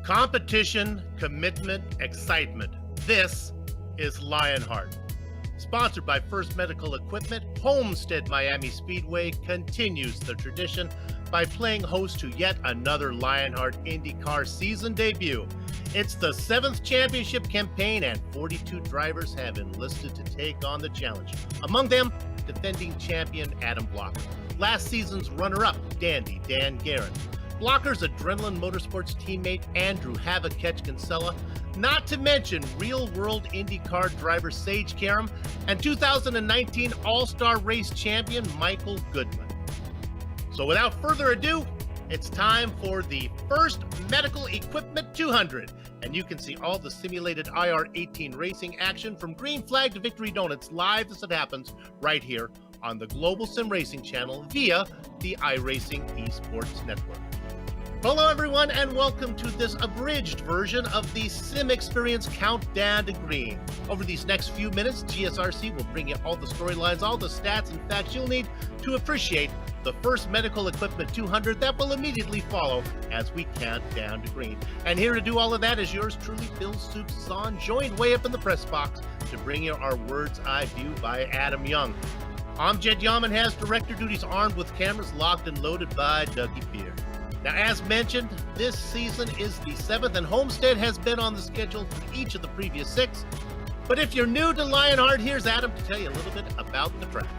Competition, commitment, excitement. This is Lionheart. Sponsored by First Medical Equipment, Homestead-Miami Speedway continues the tradition by playing host to yet another Lionheart IndyCar season debut. It's the 7th championship campaign, and 42 drivers have enlisted to take on the challenge. Among them, defending champion Adam Blocker, last season's runner-up, dandy Dan Guerin, Blocker's Adrenaline Motorsports teammate Andrew Havoc-Catch Kinsella, not to mention real-world IndyCar driver Sage Karam, and 2019 All-Star Race champion Michael Goodman. So without further ado, it's time for the First Medical Equipment 200, and you can see all the simulated IR18 racing action from green flag to victory donuts live as it happens right here on the Global SimRacing Channel via the iRacing Esports Network. Hello everyone, and welcome to this abridged version of the Sim Experience Countdown to Green. Over these next few minutes, GSRC will bring you all the storylines, all the stats and facts you'll need to appreciate the First Medical Equipment 200 that will immediately follow as we count down to green. And here to do all of that is yours truly, Bill Soups Zahn, joined way up in the press box to bring you our Words Eye View by Adam Young. Amjad Yaman has director duties, armed with cameras locked and loaded by Dougie Beer. Now, as mentioned, this season is the 7th, and Homestead has been on the schedule for each of the previous 6. But if you're new to Lionheart, here's Adam to tell you a little bit about the track.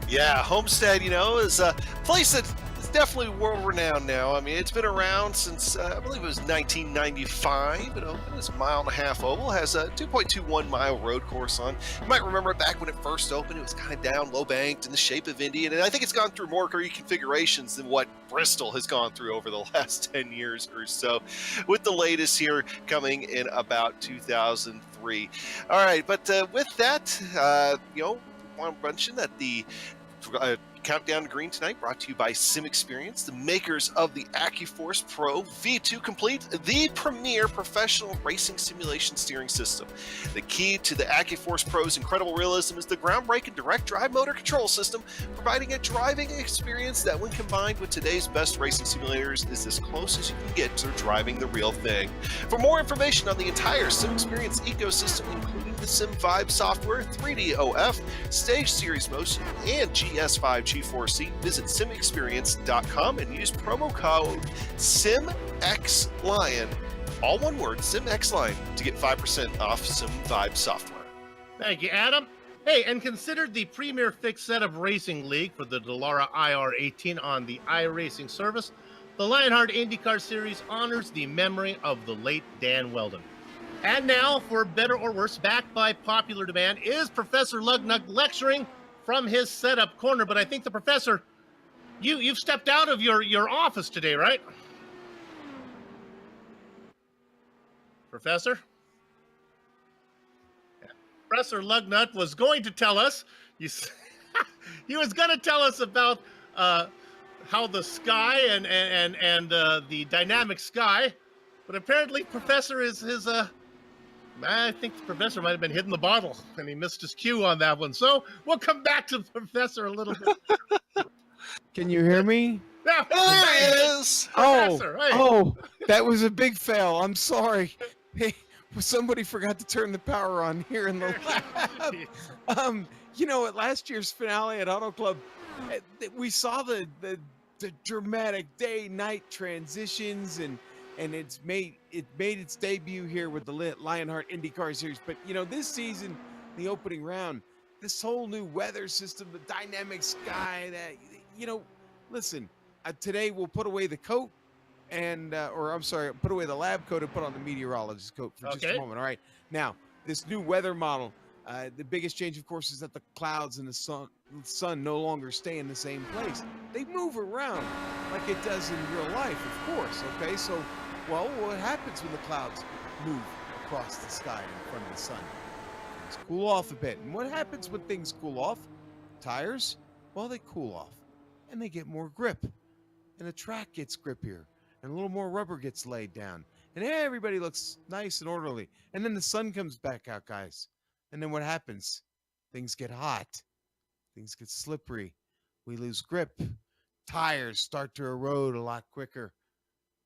Yeah, Homestead, is a place that's definitely world-renowned now. I mean, it's been around since, I believe it was 1995. It opened as a 1.5-mile oval, has a 2.21-mile road course on. You might remember back when it first opened, it was kind of down, low-banked, in the shape of Indy, and I think it's gone through more reconfigurations than what Bristol has gone through over the last 10 years or so, with the latest here coming in about 2003. All right, but with that, I want to mention that the Countdown to Green tonight brought to you by Sim Experience, the makers of the AccuForce Pro V2 Complete, the premier professional racing simulation steering system. The key to the AccuForce Pro's incredible realism is the groundbreaking direct drive motor control system, providing a driving experience that, when combined with today's best racing simulators, is as close as you can get to driving the real thing. For more information on the entire Sim Experience ecosystem, including the Sim Vibe software, 3DOF, Stage Series Motion, and GS5 G4C, visit simexperience.com and use promo code SIMXLion, all one word, SIMXLion, to get 5% off Sim Vibe software. Thank you, Adam. Hey, and considered the premier fixed setup racing league for the Dallara IR18 on the iRacing service, the Lionheart IndyCar Series honors the memory of the late Dan Weldon. And now, for better or worse, backed by popular demand, is Professor Lugnut lecturing from his setup corner. But I think the professor, you've stepped out of your office today, right? Professor? Yeah. Professor Lugnut was going to tell us, he was going to tell us about how the sky and the dynamic sky, but apparently Professor I think the professor might have been hitting the bottle, and he missed his cue on that one. So we'll come back to the professor a little bit. Can you hear me? Yeah, There he is. Professor, hey. That was a big fail. I'm sorry. Hey, somebody forgot to turn the power on here in the lab. At last year's finale at Auto Club, we saw the dramatic day-night transitions, and it made its debut here with the Lionheart IndyCar Series. But this season, the opening round, this whole new weather system, the dynamic sky, listen, today we'll put away the coat put away the lab coat and put on the meteorologist coat for just a moment. All right, now this new weather model, the biggest change, of course, is that the clouds and the sun no longer stay in the same place. They move around like it does in real life, of course. Okay, so what happens when the clouds move across the sky in front of the sun? Things cool off a bit. And what happens when things cool off? Tires, they cool off and they get more grip, and the track gets grippier, and a little more rubber gets laid down, and everybody looks nice and orderly. And then the sun comes back out, guys. And then what happens? Things get hot. Things get slippery. We lose grip. Tires start to erode a lot quicker.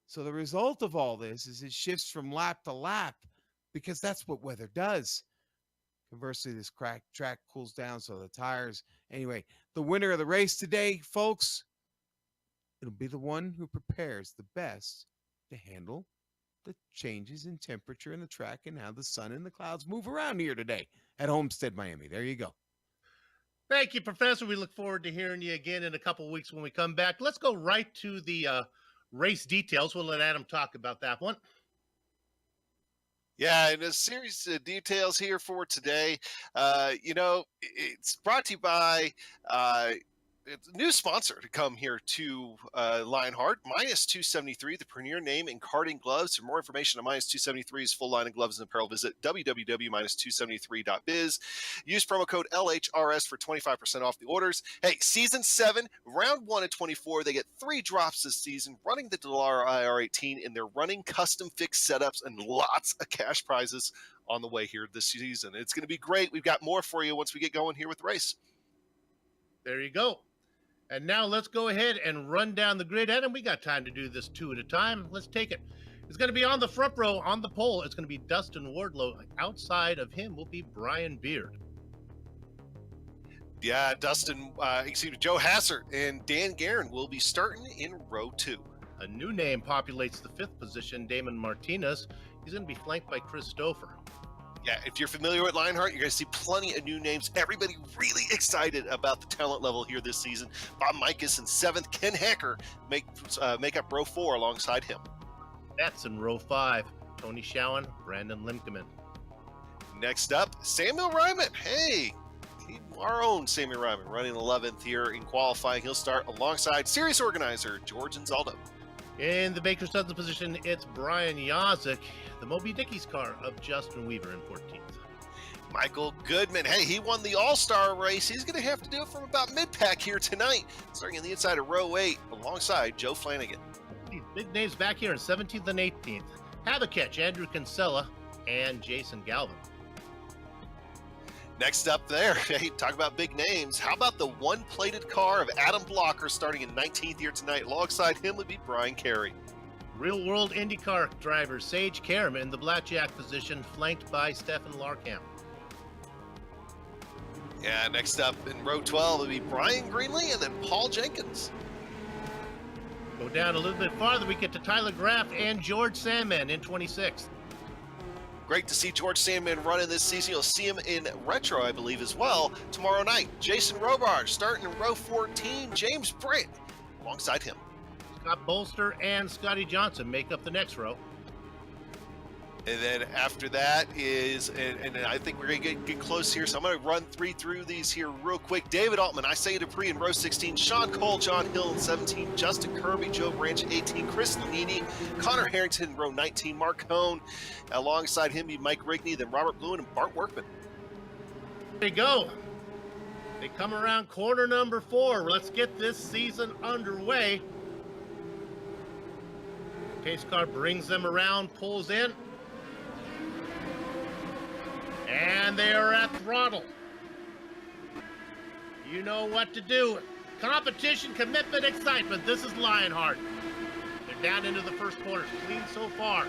So the result of all this is it shifts from lap to lap because that's what weather does. Conversely, this track cools down, so the tires. Anyway, the winner of the race today, folks, it'll be the one who prepares the best to handle the changes in temperature in the track and how the sun and the clouds move around here today at Homestead-Miami. There you go. Thank you, Professor. We look forward to hearing you again in a couple of weeks when we come back. Let's go right to the race details. We'll let Adam talk about that one. Yeah, and a series of details here for today. It's brought to you by it's a new sponsor to come here to Lionheart. Minus 273, the premier name in karting gloves. For more information on Minus 273's full line of gloves and apparel, visit www.273.biz. Use promo code LHRS for 25% off the orders. Hey, Season 7, Round 1 of 24. They get 3 drops this season, running the Dallara IR18 in their running custom fixed setups and lots of cash prizes on the way here this season. It's going to be great. We've got more for you once we get going here with the race. There you go. And now let's go ahead and run down the grid, Adam. We got time to do this 2 at a time. Let's take it. It's going to be on the front row, on the pole. It's going to be Dustin Wardlow. Outside of him will be Brian Beard. Yeah, Joe Hassert and Dan Guerin will be starting in row 2. A new name populates the 5th position, Damon Martinez. He's going to be flanked by Chris Stouffer. Yeah, if you're familiar with Lionheart, you're going to see plenty of new names. Everybody really excited about the talent level here this season. Bob Mikus in 7th. Ken Hacker make up row 4 alongside him. That's in row 5. Tony Schowen, Brandon Limkeman. Next up, Samuel Ryman. Hey, our own Samuel Ryman running 11th here in qualifying. He'll start alongside series organizer George Anzaldo. In the Baker Sutton position, it's Brian Yazik, the Moby Dickey's car of Justin Weaver in 14th. Michael Goodman. Hey, he won the All-Star race. He's going to have to do it from about mid-pack here tonight, starting on the inside of row 8 alongside Joe Flanagan. These big names back here in 17th and 18th. Have a catch, Andrew Kinsella and Jason Galvin. Next up there, hey, talk about big names. How about the one-plated car of Adam Blocker starting in 19th here tonight? Alongside him would be Brian Carey. Real World IndyCar driver Sage Karam in the blackjack position, flanked by Stefan Larkamp. Yeah, next up in row 12 would be Brian Greenlee and then Paul Jenkins. Go down a little bit farther, we get to Tyler Graff and George Sandman in 26th. Great to see George Sandman running this season. You'll see him in retro, I believe, as well tomorrow night. Jason Robarge starting in row 14. James Britt alongside him. Scott Bolster and Scotty Johnson make up the next row. And then after that is, and I think we're going to get close here, so I'm going to run through these here real quick. David Altman, Isaiah Dupree in row 16, Sean Cole, John Hill in 17, Justin Kirby, Joe Branch 18, Chris Lanini, Connor Harrington in row 19, Mark Cohn. Alongside him be Mike Rigney, then Robert Bluen and Bart Workman. There you go. They come around corner number 4. Let's get this season underway. Pace car brings them around, pulls in. And they are at throttle. You know what to do. Competition, commitment, excitement. This is Lionheart. They're down into the first corner. Clean so far.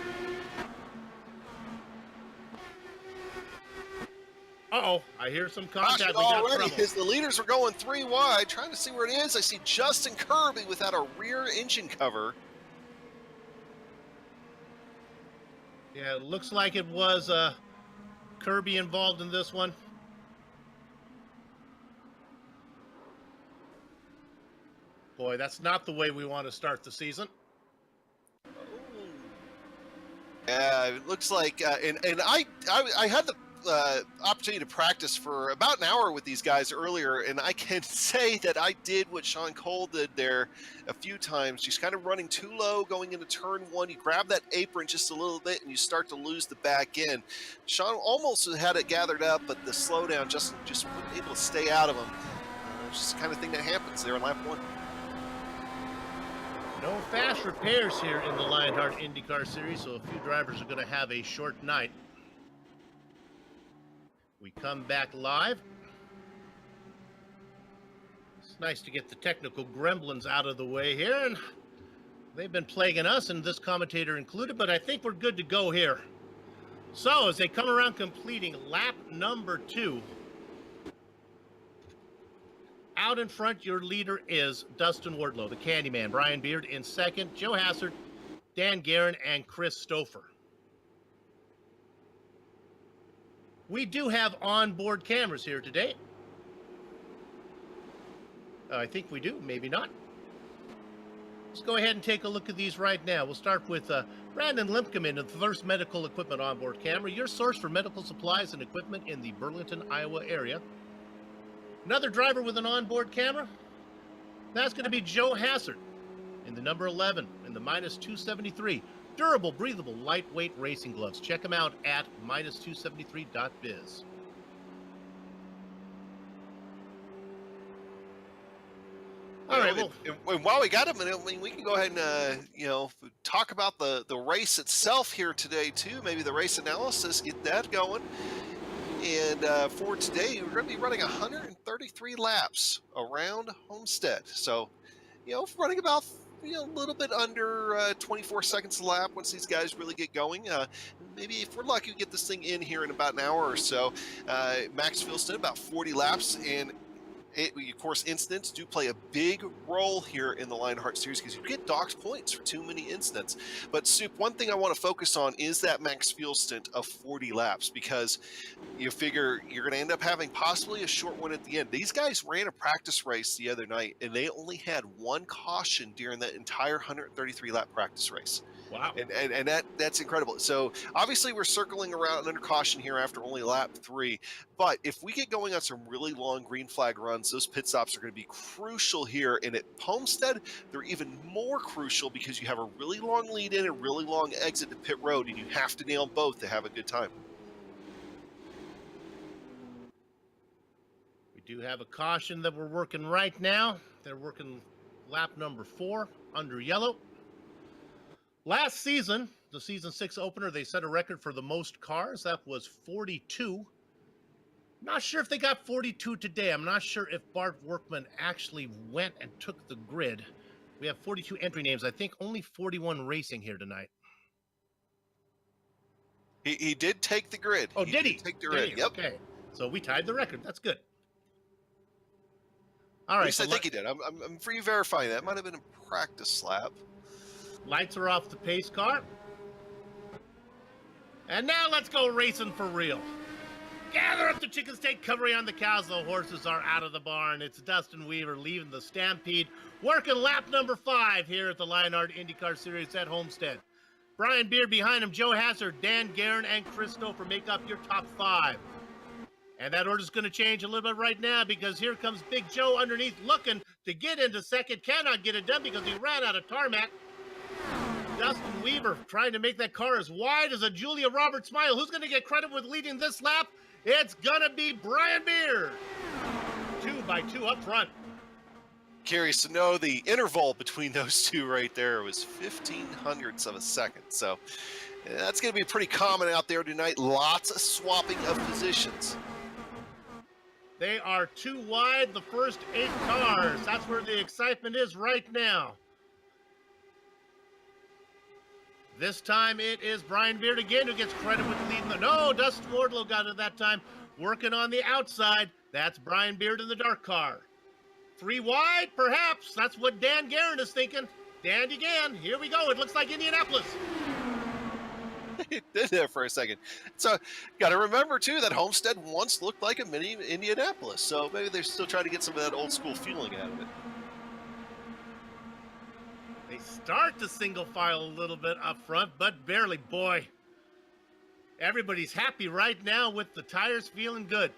Uh-oh, I hear some contact. We got already trouble. as the leaders are going 3 wide, trying to see where it is. I see Justin Kirby without a rear engine cover. Yeah, it looks like it was Kirby involved in this one. Boy, that's not the way we want to start the season. Yeah, it looks like, and I had the opportunity to practice for about an hour with these guys earlier, and I can say that I did what Sean Cole did there a few times. Just kind of running too low going into turn 1. You grab that apron just a little bit, and you start to lose the back end. Sean almost had it gathered up, but the slowdown just wasn't able to stay out of him. It's just the kind of thing that happens there in lap 1. No fast repairs here in the Lionheart IndyCar Series, so a few drivers are going to have a short night. We come back live. It's nice to get the technical gremlins out of the way here, and They've been plaguing us, and this commentator included, but I think we're good to go here. So as they come around completing lap number 2, out in front, your leader is Dustin Wardlow, the Candyman. Brian Beard in second, Joe Hassard, Dan Guerin, and Chris Stouffer. We do have onboard cameras here today. I think we do, maybe not. Let's go ahead and take a look at these right now. We'll start with Brandon Limpkeman of the First Medical Equipment onboard camera, your source for medical supplies and equipment in the Burlington, Iowa area. Another driver with an onboard camera, that's going to be Joe Hassard in the number 11 in the -273. Durable, breathable, lightweight racing gloves. Check them out at -273.biz. All right. Well, and while we got him, I mean, we can go ahead and talk about the race itself here today too. Maybe the race analysis, get that going. And for today, we're going to be running 133 laps around Homestead. So, running about a little bit under 24 seconds a lap once these guys really get going. Maybe if we're lucky, we get this thing in here in about an hour or so. Max Fieldstead, about 40 laps, and of course, incidents do play a big role here in the Lionheart Series because you get docked points for too many incidents. But, Soup, one thing I want to focus on is that max fuel stint of 40 laps because you figure you're going to end up having possibly a short one at the end. These guys ran a practice race the other night, and they only had one caution during that entire 133-lap practice race. wow. And that's incredible. So obviously we're circling around under caution here after only lap 3. But if we get going on some really long green flag runs, those pit stops are going to be crucial here. And at Homestead, they're even more crucial because you have a really long lead in and a really long exit to pit road, and you have to nail both to have a good time. We do have a caution that we're working right now. They're working lap number 4 under yellow. Last season, the season 6 opener, they set a record for the most cars. That was 42. Not sure if they got 42 today. I'm not sure if Bart Workman actually went and took the grid. We have 42 entry names. I think only 41 racing here tonight. He did take the grid. Oh, did he? Take the grid. Yep. Okay. So we tied the record. That's good. All At right. least I think he did. I'm re-verifying that. Might have been a practice lap. Lights are off the pace car. And now let's go racing for real. Gather up the chickens, take cover on the cows. The horses are out of the barn. It's Dustin Weaver leaving the Stampede, working lap number 5 here at the Lionheart IndyCar Series at Homestead. Brian Beard behind him, Joe Hassard, Dan Guerin, and Chris Stouffer make up your top 5. And that order's going to change a little bit right now because here comes Big Joe underneath looking to get into second. Cannot get it done because he ran out of tarmac. Dustin Weaver trying to make that car as wide as a Julia Roberts smile. Who's going to get credit with leading this lap? It's going to be Brian Beard. 2 by 2 up front. Curious to know the interval between those two right there was 0.15 of a second. So that's going to be pretty common out there tonight. Lots of swapping of positions. They are 2 wide, the first 8 cars. That's where the excitement is right now. This time it is Brian Beard again who gets credit with leading. No, Dustin Wardlow got it that time. Working on the outside. That's Brian Beard in the dark car. 3 wide, perhaps. That's what Dan Guerin is thinking. Dan again. Here we go. It looks like Indianapolis. It did there for a second. So, got to remember, too, that Homestead once looked like a mini Indianapolis. So maybe they're still trying to get some of that old school feeling out of it. They start the single file a little bit up front, but barely. Boy, everybody's happy right now with the tires feeling good.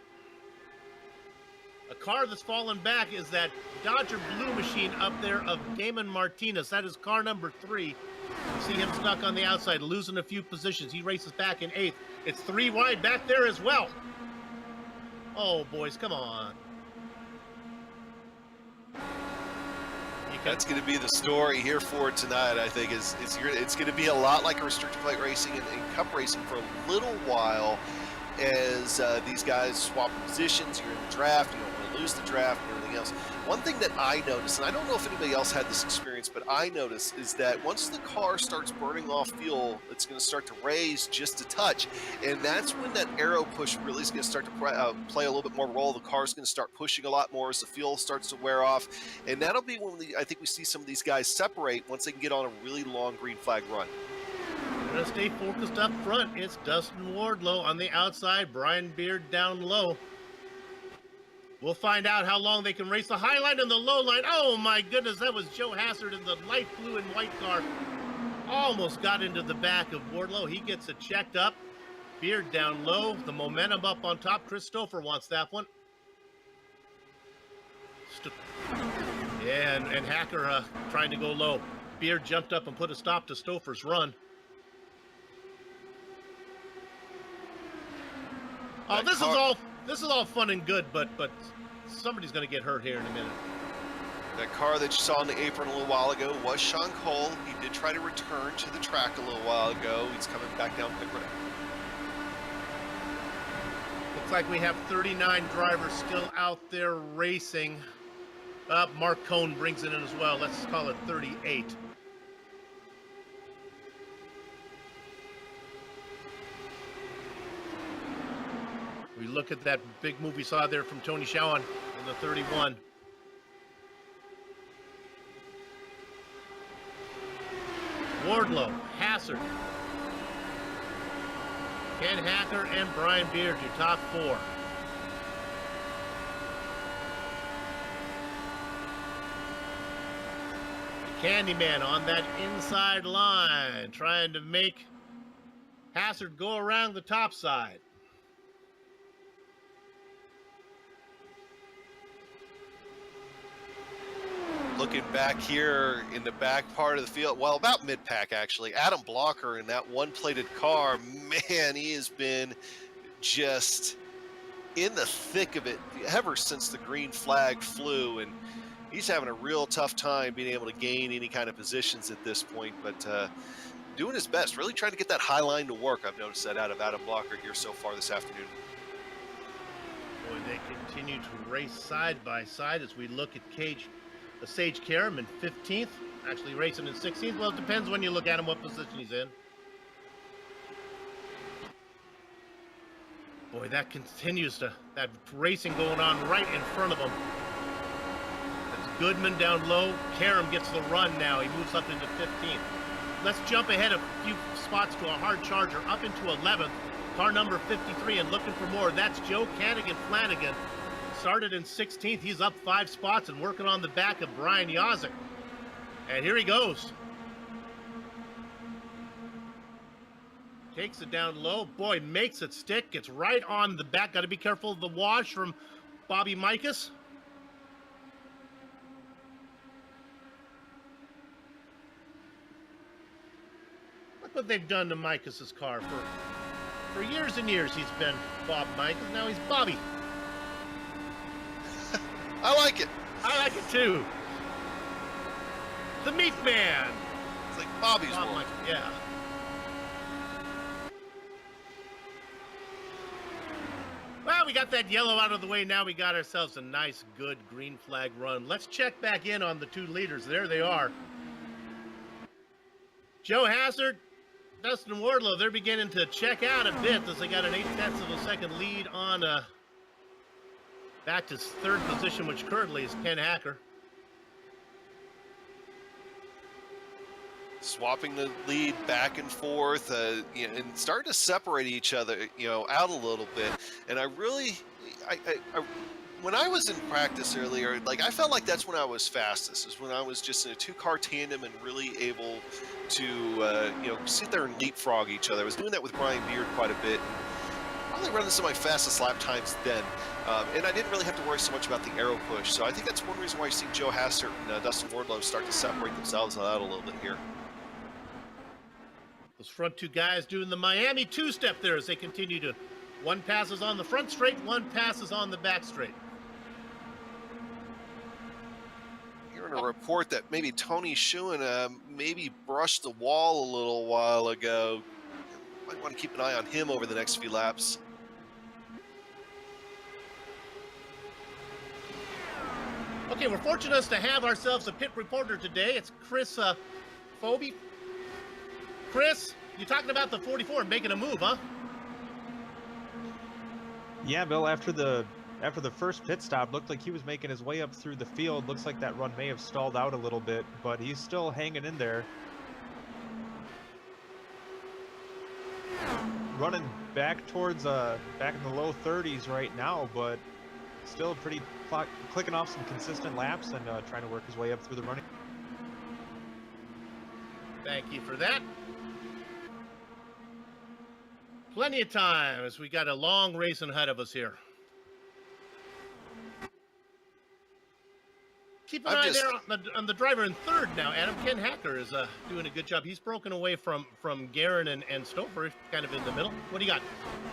A car that's fallen back is that Dodger Blue Machine up there of Damon Martinez. That is car number 3. See him stuck on the outside, losing a few positions. He races back in 8th. It's 3 wide back there as well. Oh, boys, come on. That's going to be the story here for tonight, I think. It's going to be a lot like a restricted plate racing and cup racing for a little while. as these guys swap positions. You're in the draft, you don't want to lose the draft and everything else. One thing that I noticed, and I don't know if anybody else had this experience, but I noticed is that once the car starts burning off fuel, it's going to start to raise just a touch. And that's when that aero push really is going to start to play a little bit more role. The car's going to start pushing a lot more as the fuel starts to wear off. And that'll be when I think we see some of these guys separate once they can get on a really long green flag run. Gonna stay focused up front. It's Dustin Wardlow on the outside, Brian Beard down low. We'll find out how long they can race the high line and the low line. Oh my goodness, that was Joe Hassard in the light blue and white car. Almost got into the back of Wardlow. He gets it checked up. Beard down low, the momentum up on top. Chris Stouffer wants that one. Yeah, and Hacker trying to go low. Beard jumped up and put a stop to Stouffer's run. Oh, this is all fun and good, but somebody's going to get hurt here in a minute. That car that you saw in the apron a little while ago was Sean Cole. He did try to return to the track a little while ago. He's coming back down pit road. Looks like we have 39 drivers still out there racing. Mark Cohn brings it in as well. Let's call it 38. We look at that big move we saw there from Tony Shawan in the 31. Wardlow, Hassard, Ken Hacker, and Brian Beard, your top four. The Candyman on that inside line, trying to make Hassard go around the top side. Looking back here in the back part of the field, well, about mid-pack actually, Adam Blocker in that one-plated car, man, he has been just in the thick of it ever since the green flag flew, and he's having a real tough time being able to gain any kind of positions at this point, but doing his best, really trying to get that high line to work. I've noticed that out of Adam Blocker here so far this afternoon. Boy, they continue to race side by side as we look at Sage Karam in 15th, actually racing in 16th. Well, it depends when you look at him, what position he's in. Boy, that racing going on right in front of him. That's Goodman down low. Karam gets the run now. He moves up into 15th. Let's jump ahead a few spots to a hard charger, up into 11th. Car number 53 and looking for more. That's Joe Flanagan. Started in 16th. He's up 5 spots and working on the back of Brian Yazek. And here he goes. Takes it down low. Boy, makes it stick. Gets right on the back. Got to be careful of the wash from Bobby Mikas. Look what they've done to Mikas' car. For years and years he's been Bob Mikas. Now he's Bobby. I like it. I like it too. The Meat Man. It's like Bobby's world. Yeah. Well, we got that yellow out of the way. Now we got ourselves a nice, good green flag run. Let's check back in on the 2 leaders. There they are. Joe Hassard, Dustin Wardlow, they're beginning to check out a bit as they got an 0.8 of a second lead on back to 3rd position, which currently is Ken Hacker. Swapping the lead back and forth, and starting to separate each other, out a little bit. And I really, when I was in practice earlier, like I felt like that's when I was fastest, is when I was just in a 2-car tandem and really able to, sit there and leapfrog each other. I was doing that with Brian Beard quite a bit. Probably running some of my fastest lap times then. And I didn't really have to worry so much about the aero push. So I think that's one reason why you see Joe Hassard and Dustin Wardlow start to separate themselves out a little bit here. Those front 2 guys doing the Miami 2-step there as they continue to, one passes on the front straight, one passes on the back straight. Hearing a report that maybe Tony Schuin maybe brushed the wall a little while ago. Might want to keep an eye on him over the next few laps. Okay, we're fortunate to have ourselves a pit reporter today. It's Chris Phoebe. Chris, you talking about the 44 making a move, huh? Yeah, Bill, after the first pit stop, looked like he was making his way up through the field. Looks like that run may have stalled out a little bit, but he's still hanging in there. Running back towards back in the low 30s right now, but still pretty clicking off some consistent laps and trying to work his way up through the running. Thank you for that. Plenty of time as we got a long race ahead of us here. Keep an eye there on the driver in third now. Adam Ken Hacker is doing a good job. He's broken away from Guerin and Stouffer, kind of in the middle. What do you got?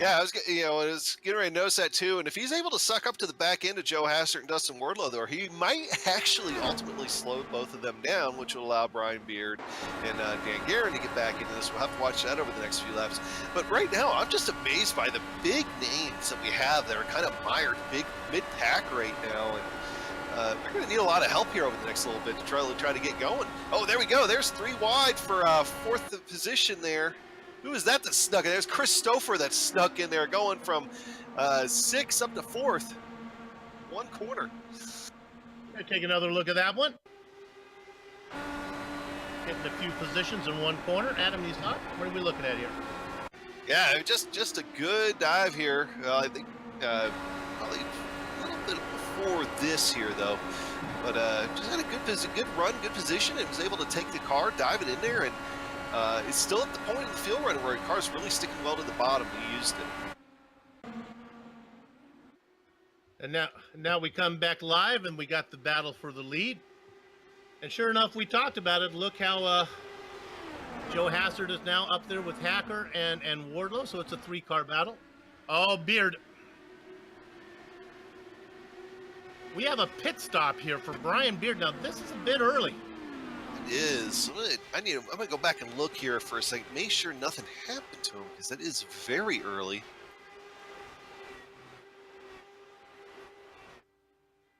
Yeah, I was getting ready to notice that too. And if he's able to suck up to the back end of Joe Hastert and Dustin Wardlow, though, he might actually ultimately slow both of them down, which will allow Brian Beard and Dan Guerin to get back into this. We'll have to watch that over the next few laps. But right now, I'm just amazed by the big names that we have that are kind of mired big mid-pack right now. And they're going to need a lot of help here over the next little bit to try to get going. Oh, there we go. There's 3 wide for fourth position there. Who is that snuck in? There's Chris Stouffer that snuck in there, going from 6th up to 4th. 1 corner. Take another look at that one. Getting a few positions in 1 corner. Adam, he's up. What are we looking at here? Yeah, just a good dive here. I think probably a little bit before this here, though. But just had a good run, good position, and was able to take the car, dive it in there, and it's still at the point in the field run where the car's really sticking well to the bottom. He used it. And now we come back live, and we got the battle for the lead. And sure enough, we talked about it. Look how Joe Hastert is now up there with Hacker and Wardlow, so it's a 3-car battle. Oh, Beard. We have a pit stop here for Brian Beard. Now, this is a bit early. It is. I'm going to go back and look here for a second. Make sure nothing happened to him, because that is very early.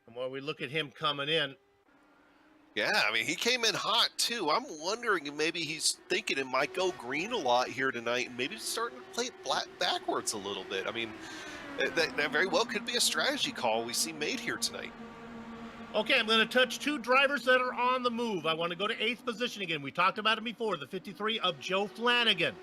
And while we look at him coming in. Yeah, I mean, he came in hot, too. I'm wondering if maybe he's thinking it might go green a lot here tonight, and maybe starting to play it backwards a little bit. I mean, that very well could be a strategy call we see made here tonight. Okay, I'm going to touch 2 drivers that are on the move. I want to go to 8th position again. We talked about him before, the 53 of Joe Flanagan.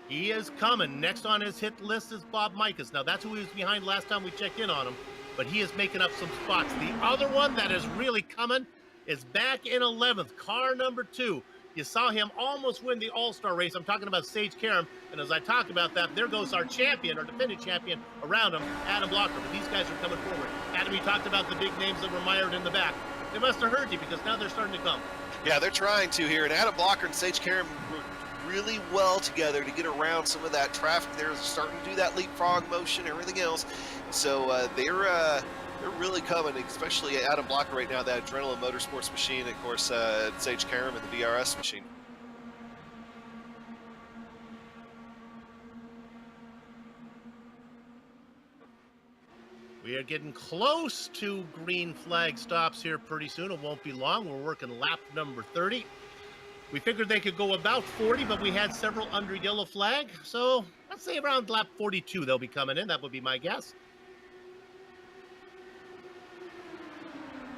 He is coming. Next on his hit list is Bob Mikas. Now, that's who he was behind last time we checked in on him, but he is making up some spots. The other one that is really coming is back in 11th, car number 2. You saw him almost win the All-Star race. I'm talking about Sage Karam. And as I talked about that, there goes our champion, our defending champion around him, Adam Blocker. But these guys are coming forward. Adam, you talked about the big names that were mired in the back. They must have heard you, because now they're starting to come. Yeah, they're trying to here. And Adam Blocker and Sage Karam worked really well together to get around some of that traffic. They're starting to do that leapfrog motion, everything else. So they're really coming, especially Adam Blocker right now, that Adrenaline Motorsports machine, and of course, Sage Karam and the BRS machine. We are getting close to green flag stops here pretty soon. It won't be long. We're working lap number 30. We figured they could go about 40, but we had several under yellow flag. So let's say around lap 42 they'll be coming in. That would be my guess.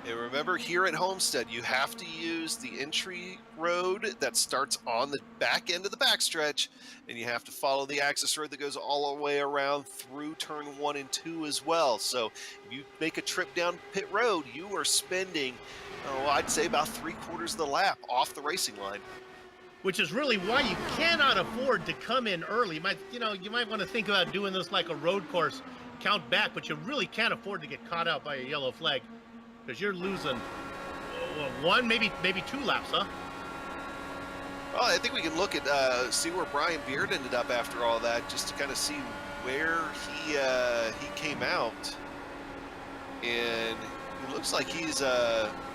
And remember, here at Homestead, you have to use the entry road that starts on the back end of the backstretch, and you have to follow the access road that goes all the way around through turn 1 and 2 as well. So if you make a trip down pit road, you are spending, I'd say about 3/4 of the lap off the racing line. Which is really why you cannot afford to come in early. You might want to think about doing this like a road course, count back, but you really can't afford to get caught out by a yellow flag, because you're losing 1, maybe 2 laps, huh? Well, I think we can look at see where Brian Beard ended up after all that, just to kind of see where he came out. And it looks like he's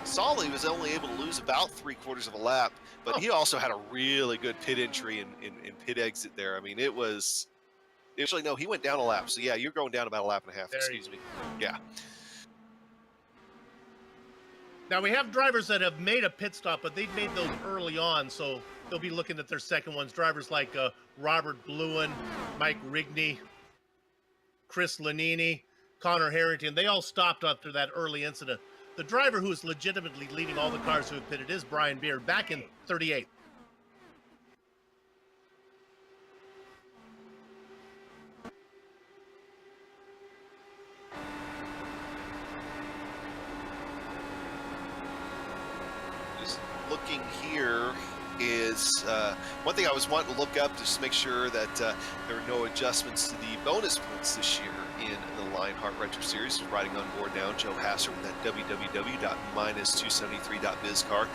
Solly was only able to lose about 3/4 of a lap, but he also had a really good pit entry and pit exit there. I mean, it was actually, no, he went down a lap. So yeah, you're going down about a lap and a half. Excuse me. Yeah. Now, we have drivers that have made a pit stop, but they've made those early on, so they'll be looking at their second ones. Drivers like Robert Bluen, Mike Rigney, Chris Lanini, Connor Harrington, they all stopped after that early incident. The driver who is legitimately leading all the cars who have pitted is Brian Beard, back in 38th. Looking here is one thing I was wanting to look up just to make sure that there are no adjustments to the bonus points this year in the Lionheart Retro Series. Is riding on board now, Joe Hasser with that www.minus273.biz car.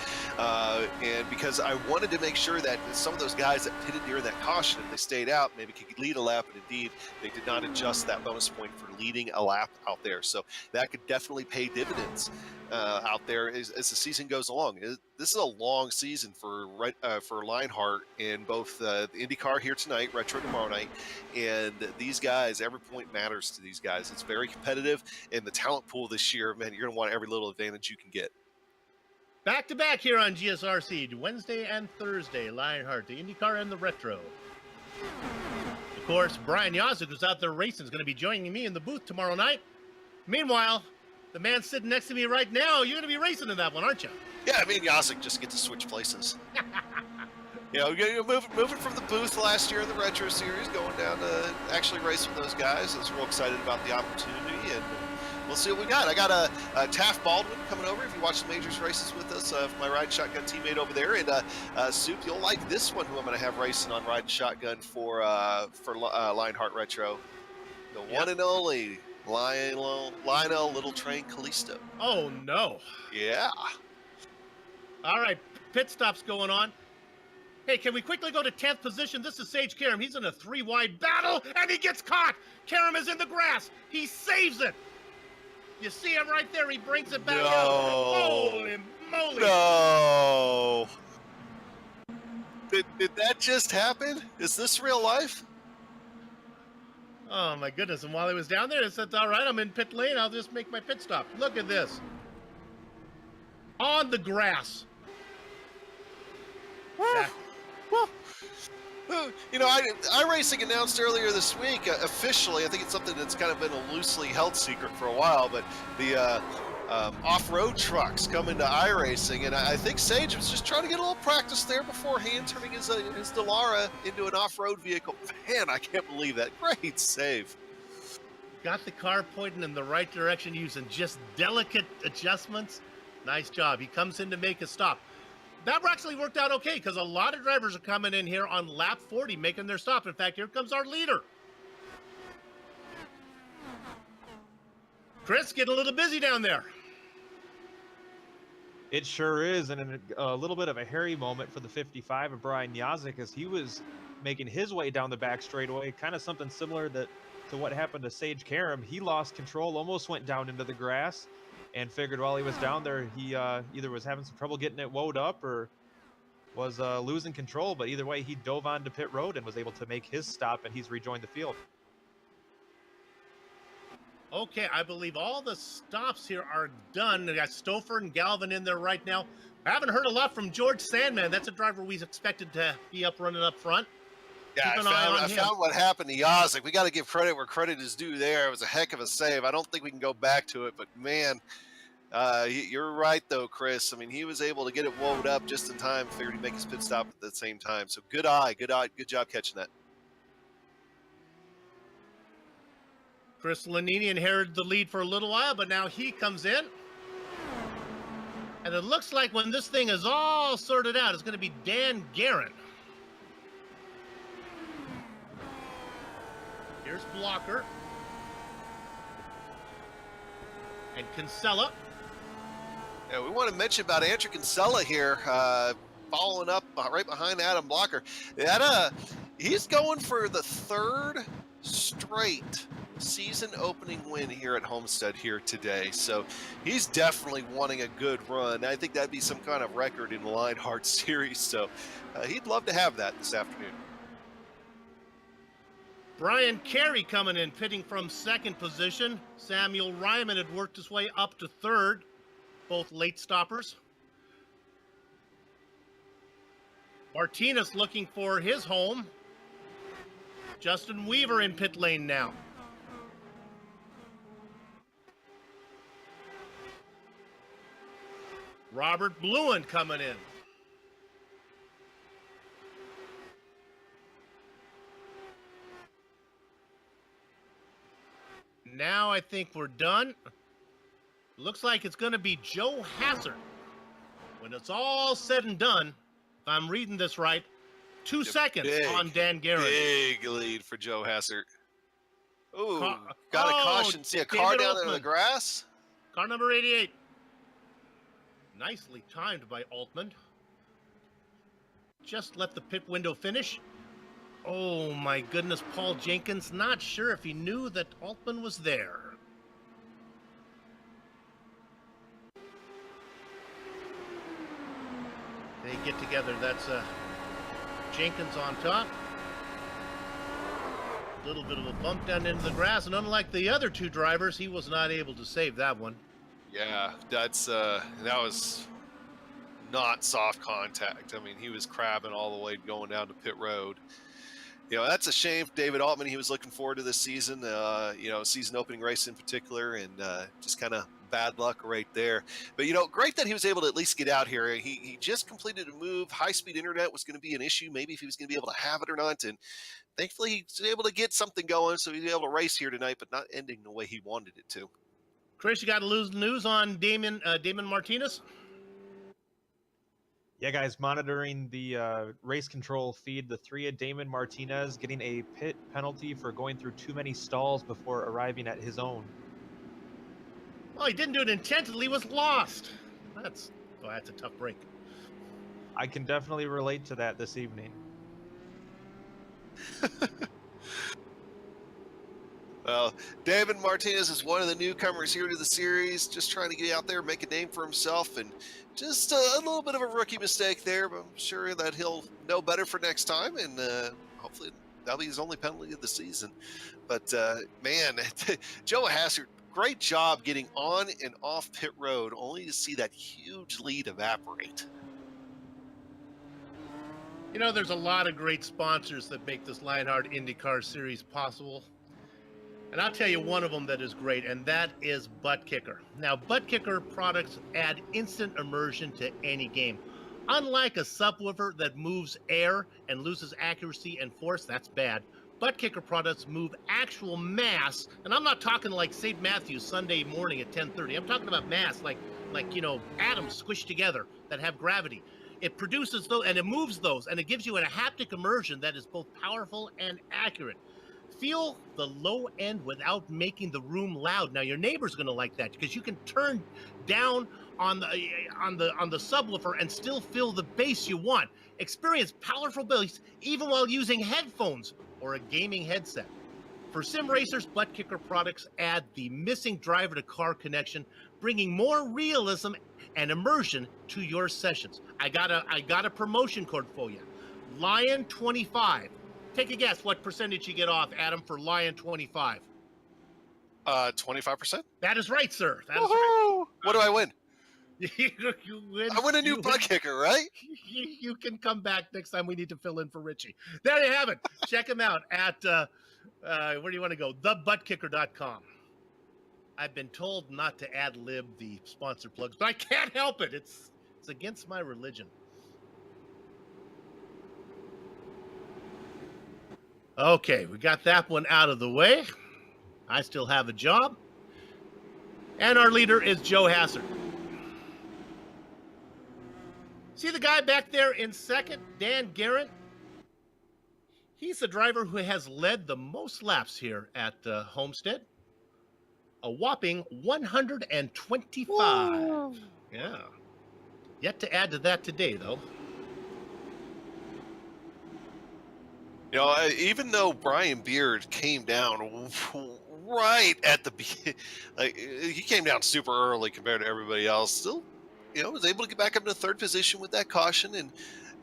And because I wanted to make sure that some of those guys that pitted during that caution, if they stayed out, maybe could lead a lap, and indeed they did not adjust that bonus point for leading a lap out there. So that could definitely pay dividends out there as the season goes along. This is a long season for Lionheart in both the IndyCar here tonight, Retro tomorrow night, and these guys, every point matters to these guys. It's very competitive, and the talent pool this year, man, you're going to want every little advantage you can get. Back to back here on GSRC, Wednesday and Thursday, Lionheart, the IndyCar and the Retro. Of course, Brian Yazek, who's out there racing, is going to be joining me in the booth tomorrow night. Meanwhile, the man sitting next to me right now, you're going to be racing in that one, aren't you? Yeah, me and Yazek just get to switch places. You know, moving from the booth last year in the Retro Series, going down to actually race with those guys. I was real excited about the opportunity, and we'll see what we got. I got a Taft Baldwin coming over. If you watch the majors races with us, my Riding Shotgun teammate over there, and Soup, you'll like this one, who I'm going to have racing on Riding Shotgun for Lionheart Retro. The one and only Lionel Little Train Callisto. Oh, no. Yeah. All right, pit stops going on. Hey, can we quickly go to 10th position? This is Sage Karam. He's in a 3-wide battle, and he gets caught. Karam is in the grass. He saves it. You see him right there. He brings it back out. Holy moly. No. Did that just happen? Is this real life? Oh, my goodness. And while he was down there, he said, all right, I'm in pit lane. I'll just make my pit stop. Look at this. On the grass. You know, iRacing announced earlier this week, officially, I think it's something that's kind of been a loosely held secret for a while, but the off-road trucks come into iRacing, and I think Sage was just trying to get a little practice there beforehand, turning his Delara into an off-road vehicle. Man, I can't believe that. Great save. Got the car pointing in the right direction using just delicate adjustments. Nice job. He comes in to make a stop. That actually worked out okay, because a lot of drivers are coming in here on lap 40, making their stop. In fact, here comes our leader. Chris, get a little busy down there. It sure is, and a little bit of a hairy moment for the 55 of Brian Yazek as he was making his way down the back straightaway, kind of something similar to what happened to Sage Karam. He lost control, almost went down into the grass, and figured while he was down there, he either was having some trouble getting it woed up or was losing control. But either way, he dove onto pit road and was able to make his stop, and he's rejoined the field. Okay, I believe all the stops here are done. We got Stouffer and Galvin in there right now. I haven't heard a lot from George Sandman. That's a driver we expected to be up running up front. Yeah, I found what happened to Yazek. We got to give credit where credit is due there. It was a heck of a save. I don't think we can go back to it, but man, you're right though, Chris. I mean, he was able to get it wound up just in time. Figured he'd make his pit stop at the same time. So good job catching that. Chris Lanini inherited the lead for a little while, but now he comes in. And it looks like when this thing is all sorted out, it's going to be Dan Guerin. Here's Blocker. And Kinsella. Yeah, we want to mention about Andrew Kinsella here, following up right behind Adam Blocker. He's going for the third straight season opening win here at Homestead here today. So he's definitely wanting a good run. I think that'd be some kind of record in the Lionheart Series. So he'd love to have that this afternoon. Brian Carey coming in, pitting from second position. Samuel Ryman had worked his way up to third. both late stoppers. Martinez looking for his home. Justin Weaver in pit lane now. Robert Bluin coming in. Now I think we're done. Looks like it's going to be Joe Hazard. When it's all said and done, if I'm reading this right, 2 seconds on Dan Garrett. Big lead for Joe Hazard. Ooh, Car- got a oh, caution. See a car David down there in the Altman. grass? Car number 88. Nicely timed by Altman. Just let the pit window finish. Oh my goodness, Paul Jenkins, not sure if he knew that Altman was there. They get together, that's Jenkins on top. A little bit of a bump down into the grass, and unlike the other two drivers, he was not able to save that one. Yeah, that's that was not soft contact. I mean, he was crabbing all the way going down to pit road. You know, that's a shame. David Altman, he was looking forward to this season, you know, season opening race in particular, and just kind of bad luck right there. But, you know, great that he was able to at least get out here. He just completed a move. High-speed internet was going to be an issue, maybe if he was going to be able to have it or not. And thankfully, he was able to get something going, so he was able to race here tonight, but not ending the way he wanted it to. Chris, you got to lose news on Damon Martinez? Yeah, guys, monitoring the race control feed, the three of Damon Martinez getting a pit penalty for going through too many stalls before arriving at his own. Well, he didn't do it intentionally, he was lost. That's a tough break. I can definitely relate to that this evening. Well, David Martinez is one of the newcomers here to the series, just trying to get out there, make a name for himself, and just a little bit of a rookie mistake there, but I'm sure that he'll know better for next time, and hopefully that'll be his only penalty of the season. But, man, Joe Hazard, great job getting on and off pit road, only to see that huge lead evaporate. You know, there's a lot of great sponsors that make this Lionheart IndyCar Series possible. And I'll tell you one of them that is great, and that is Butt Kicker. Now, Butt Kicker products add instant immersion to any game. Unlike a subwoofer that moves air and loses accuracy and force, that's bad. Butt Kicker products move actual mass, and I'm not talking like St. Matthew's Sunday morning at 10:30. I'm talking about mass, like you know, atoms squished together that have gravity. It produces those, and it moves those, and it gives you a haptic immersion that is both powerful and accurate. Feel the low end without making the room loud. Now your neighbor's going to like that because you can turn down on the subwoofer and still feel the bass you want. Experience powerful bass even while using headphones or a gaming headset. For sim racers, Butt Kicker products add the missing driver to car connection, bringing more realism and immersion to your sessions. I got a promotion code for you. Lion25. Take a guess what percentage you get off, Adam, for Lion 25. 25%? That is right, sir. That is right. What do I win? you win. I win a new Butt Kicker, right? You can come back next time we need to fill in for Richie. There you have it. Check him out at, where do you want to go? TheButtKicker.com. I've been told not to ad-lib the sponsor plugs, but I can't help it. It's against my religion. Okay, we got that one out of the way. I still have a job. And our leader is Joe Hazard. See the guy back there in second, Dan Garrett? He's the driver who has led the most laps here at Homestead. A whopping 125. Whoa. Yeah. Yet to add to that today, though. You know, even though Brian Beard came down right at the beginning, like he came down super early compared to everybody else, still, you know, was able to get back up to third position with that caution, and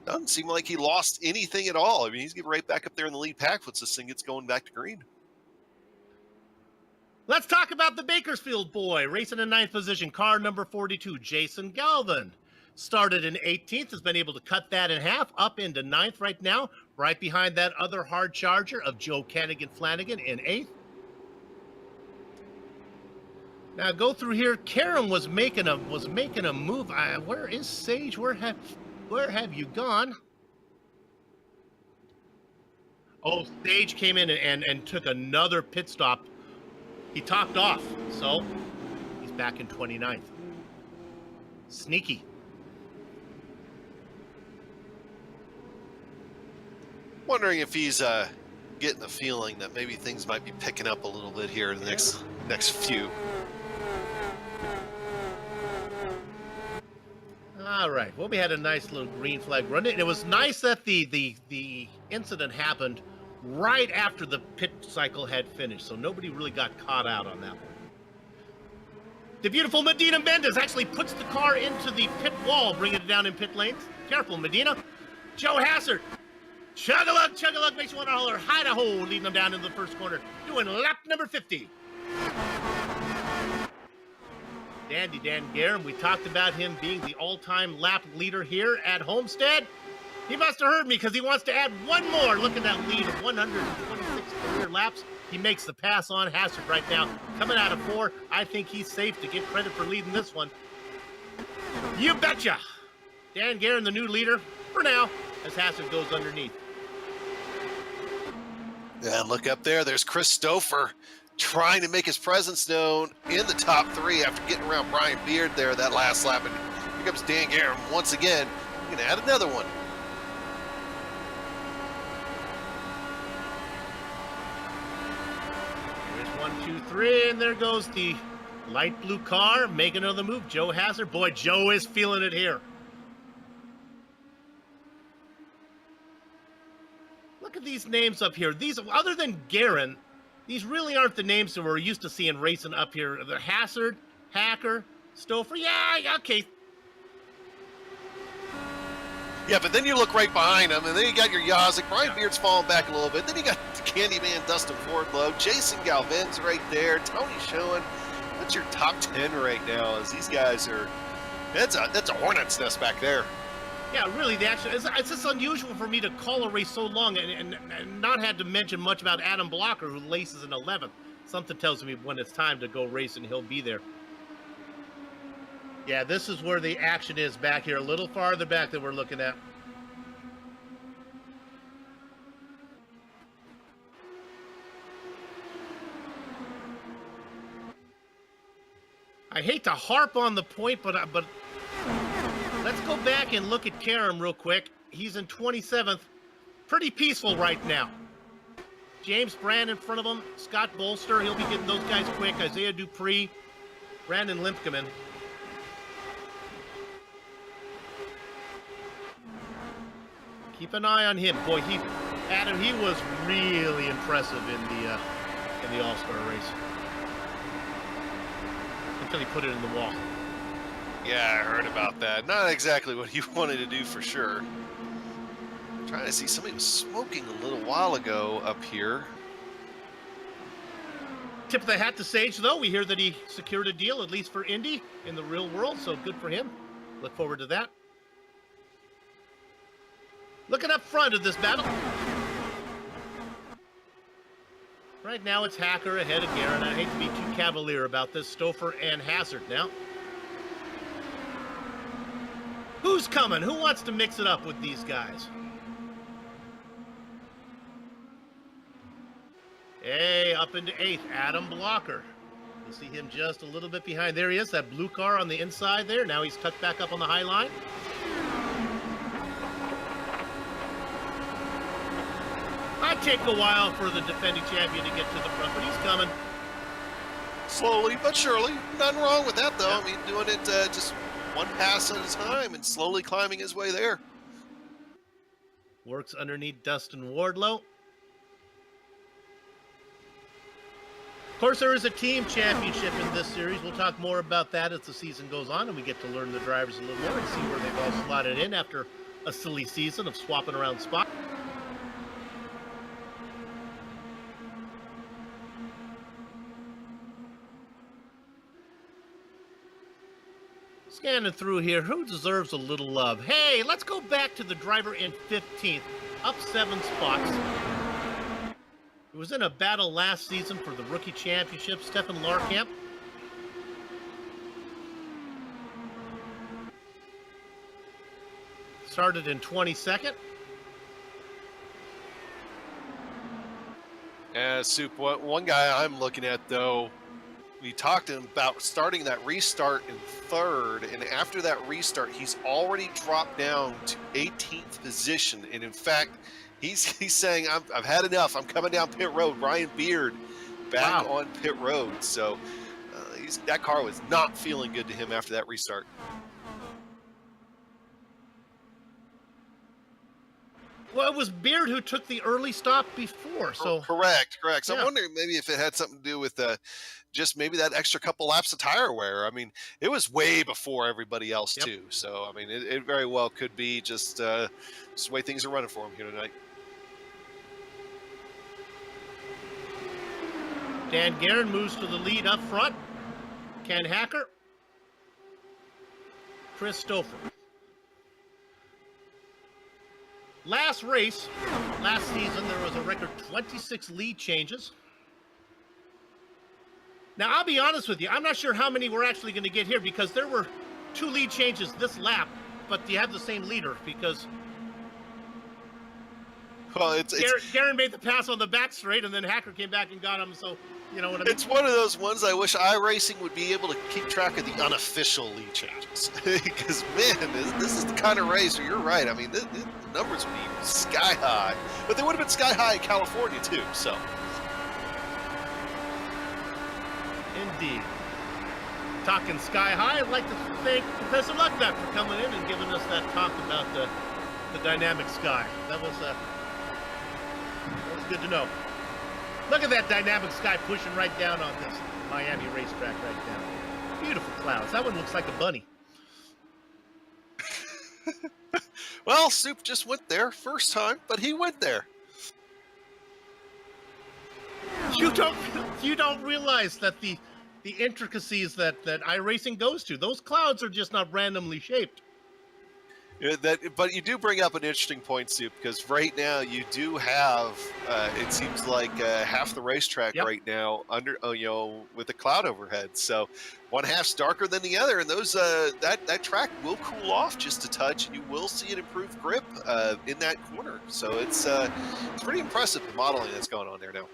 doesn't seem like he lost anything at all. I mean, he's getting right back up there in the lead pack once this thing gets going back to green. Let's talk about the Bakersfield boy, racing in 9th position, car number 42, Jason Galvin. Started in 18th, has been able to cut that in half, up into 9th right now, right behind that other hard charger of Joe Cannigan Flanagan in 8th. Now go through here. Karam was making a move. Where is Sage? Where have you gone? Oh, Sage came in and took another pit stop. He topped off, so he's back in 29th. Sneaky. Wondering if he's getting the feeling that maybe things might be picking up a little bit here in the next few. All right. Well, we had a nice little green flag run. And it was nice that the incident happened right after the pit cycle had finished, so nobody really got caught out on that one. The beautiful Medina Mendez actually puts the car into the pit wall, bringing it down in pit lanes. Careful, Medina. Joe Hassard. Chug-a-lug, chug-a-lug, makes you want to holler, Idaho, leading them down into the first corner, doing lap number 50. Dandy Dan Garum, we talked about him being the all-time lap leader here at Homestead. He must have heard me because he wants to add one more. Look at that lead of 126 career laps. He makes the pass on Hassard right now. Coming out of 4, I think he's safe to get credit for leading this one. You betcha. Dan Garum, the new leader, for now, as Hassard goes underneath. And look up there. There's Chris Stouffer trying to make his presence known in the top 3 after getting around Brian Beard there that last lap. And here comes Dan Garum once again. He's going to add another one. There's 1, 2, 3, and there goes the light blue car making another move. Joe Hassard. Boy, Joe is feeling it here. Look at these names up here. These, other than Garin, these really aren't the names that we're used to seeing racing up here. The Hassard, Hacker, Stouffer. Yeah, okay. Yeah, but then you look right behind him, and then you got your Yazik. Brian Beard's falling back a little bit. Then you got the Candyman Dustin Fordlow. Jason Galvin's right there. Tony Schoen. That's your top 10 right now. As these guys are, that's a hornet's nest back there. Yeah, really, it's just unusual for me to call a race so long and not had to mention much about Adam Blocker, who laces in 11th. Something tells me when it's time to go racing, he'll be there. Yeah, this is where the action is back here, a little farther back that we're looking at. I hate to harp on the point, but let's go back and look at Karam real quick. He's in 27th. Pretty peaceful right now. James Brand in front of him. Scott Bolster, he'll be getting those guys quick. Isaiah Dupree. Brandon Limpkeman. Keep an eye on him. Boy, Adam, he was really impressive in the All-Star race. Until he put it in the wall. Yeah, I heard about that. Not exactly what he wanted to do for sure. I'm trying to see, somebody was smoking a little while ago up here. Tip of the hat to Sage, though. We hear that he secured a deal, at least for Indy, in the real world, so good for him. Look forward to that. Looking up front of this battle. Right now it's Hacker ahead of Garin. I hate to be too cavalier about this. Stouffer and Hassard now. Who's coming? Who wants to mix it up with these guys? Hey, up into 8th, Adam Blocker. You see him just a little bit behind. There he is, that blue car on the inside there. Now he's tucked back up on the high line. Might take a while for the defending champion to get to the front, but he's coming. Slowly but surely. Nothing wrong with that, though. Yeah. I mean, doing it just one pass at a time and slowly climbing his way there. Works underneath Dustin Wardlow. Of course, there is a team championship in this series. We'll talk more about that as the season goes on, and we get to learn the drivers a little more and see where they've all slotted in after a silly season of swapping around spots. Scanning through here, who deserves a little love? Hey, let's go back to the driver in 15th, up 7 spots. He was in a battle last season for the rookie championship, Stefan Larkamp. Started in 22nd. Soup, one guy I'm looking at, though, we talked to him about starting that restart in 3rd, and after that restart, he's already dropped down to 18th position. And in fact, he's saying, I've had enough. I'm coming down pit road. Ryan Beard back on pit road. So that car was not feeling good to him after that restart. Well, it was Beard who took the early stop before, so... Correct. So yeah. I'm wondering maybe if it had something to do with just maybe that extra couple laps of tire wear. I mean, it was way before everybody else, too. So, I mean, it very well could be just the way things are running for him here tonight. Dan Guerin moves to the lead up front. Ken Hacker. Chris Stouffer. Last race, last season, there was a record 26 lead changes. Now, I'll be honest with you. I'm not sure how many we're actually going to get here because there were 2 lead changes this lap, but you have the same leader because Guerin made the pass on the back straight, and then Hacker came back and got him, so you know what I mean? It's one of those ones I wish iRacing would be able to keep track of the unofficial lead changes. Because, man, this is the kind of race where you're right. I mean, the numbers would be sky high. But they would have been sky high in California, too, so. Indeed. Talking sky high, I'd like to thank Professor Lucknut for coming in and giving us that talk about the dynamic sky. That was good to know. Look at that dynamic sky pushing right down on this Miami racetrack right now. Beautiful clouds. That one looks like a bunny. Well, Soup just went there first time, but he went there. You don't realize that the intricacies that iRacing goes to. Those clouds are just not randomly shaped. But you do bring up an interesting point, Soup, because right now you do have, it seems like half the racetrack right now under, with the cloud overhead. So one half's darker than the other, and those that track will cool off just a touch, and you will see an improved grip in that corner. So it's pretty impressive the modeling that's going on there now.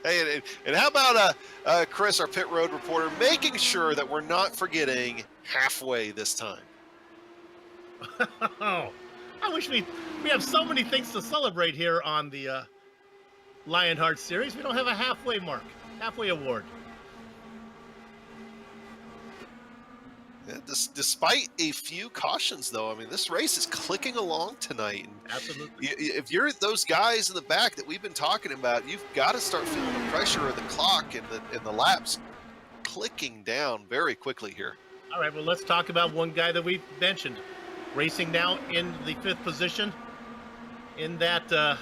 Hey, and how about Chris, our pit road reporter, making sure that we're not forgetting halfway this time? Oh, I wish we have so many things to celebrate here on the Lionheart Series. We don't have a halfway mark, halfway award. Yeah, despite a few cautions, though, I mean, this race is clicking along tonight. And absolutely. If you're those guys in the back that we've been talking about, you've got to start feeling the pressure of the clock and the laps clicking down very quickly here. All right, well, let's talk about one guy that we've mentioned. Racing now in the 5th position in that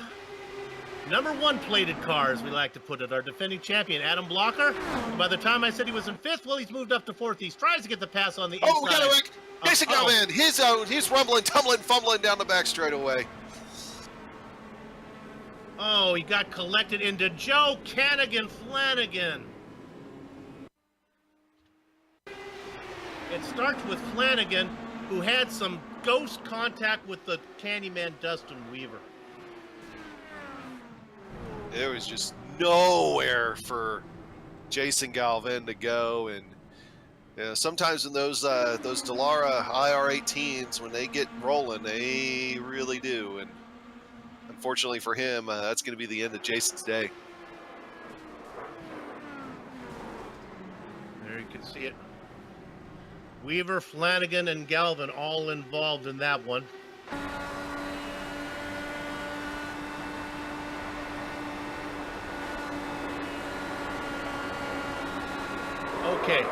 number 1 plated car, as we like to put it, our defending champion, Adam Blocker. And by the time I said he was in 5th, well, he's moved up to 4th. He tries to get the pass on the inside. Oh, we got a wreck. Jason Galvin, he's rumbling, tumbling, fumbling down the back straightaway. Oh, he got collected into Joe Flanagan. It starts with Flanagan, who had some ghost contact with the Candyman Dustin Weaver. There was just nowhere for Jason Galvin to go, and sometimes in those Dallara IR18s, when they get rolling, they really do. And unfortunately for him, that's going to be the end of Jason's day. There you can see it. Weaver, Flanagan, and Galvin all involved in that one. Okay,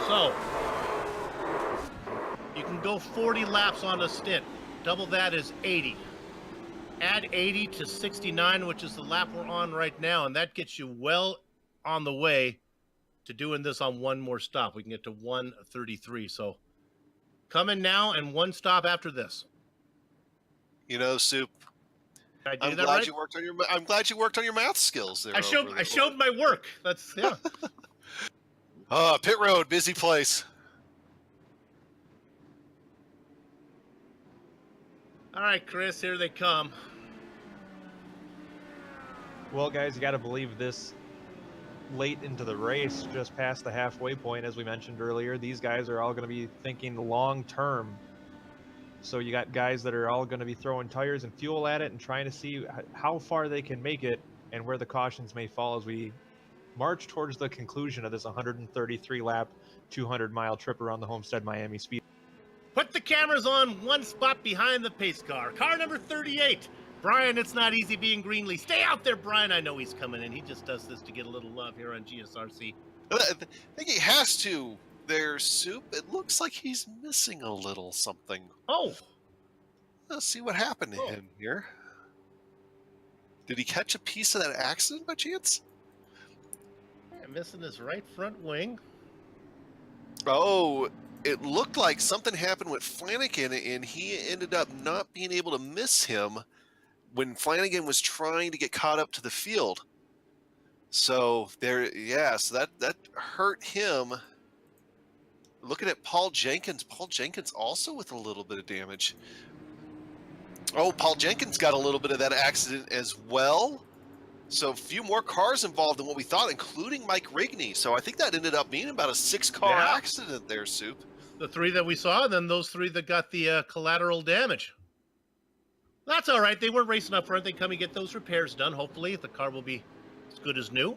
so you can go 40 laps on a stint. Double that is 80. Add 80 to 69, which is the lap we're on right now, and that gets you well on the way to doing this on one more stop. We can get to 1:33. So coming now and one stop after this. You know, Soup. Did I do I'm that glad right? you worked on your. I'm glad you worked on your math skills there. I showed my work. That's yeah. Oh, pit road, busy place. All right, Chris, here they come. Well, guys, you got to believe this late into the race, just past the halfway point, as we mentioned earlier, these guys are all going to be thinking long term. So you got guys that are all going to be throwing tires and fuel at it and trying to see how far they can make it and where the cautions may fall as we march towards the conclusion of this 133 lap, 200-mile trip around the Homestead-Miami Speedway. Put the cameras on one spot behind the pace car. Car number 38. Brian, it's not easy being Greenlee. Stay out there, Brian. I know he's coming in. He just does this to get a little love here on GSRC. I think he has to. There, Soup. It looks like he's missing a little something. Oh. Let's see what happened to him here. Did he catch a piece of that accident by chance? Yeah, missing his right front wing. Oh, it looked like something happened with Flanagan, and he ended up not being able to miss him when Flanagan was trying to get caught up to the field. So there, yeah, so that hurt him. Looking at Paul Jenkins also with a little bit of damage. Oh, Paul Jenkins got a little bit of that accident as well. So a few more cars involved than what we thought, including Mike Rigney. So I think that ended up being about a 6-car accident there, Soup. The 3 that we saw, then those 3 that got the collateral damage. That's all right. They weren't racing up front. They come and get those repairs done. Hopefully the car will be as good as new.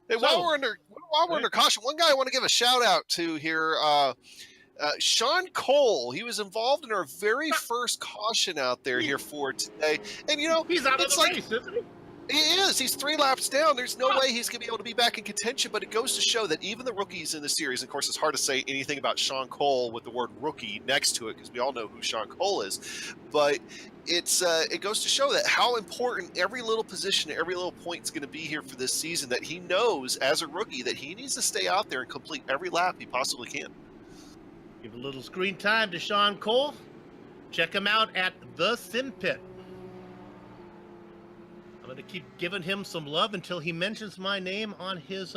Hey, while we're under caution, one guy I want to give a shout out to here, Sean Cole. He was involved in our very first caution out there here for today, and you know he's out of the race, isn't he? He is. He's 3 laps down. There's no way he's going to be able to be back in contention, but it goes to show that even the rookies in the series, of course, it's hard to say anything about Sean Cole with the word rookie next to it because we all know who Sean Cole is, but it goes to show that how important every little position, every little point is going to be here for this season, that he knows as a rookie that he needs to stay out there and complete every lap he possibly can. Give a little screen time to Sean Cole. Check him out at the Sim Pit. I'm going to keep giving him some love until he mentions my name on his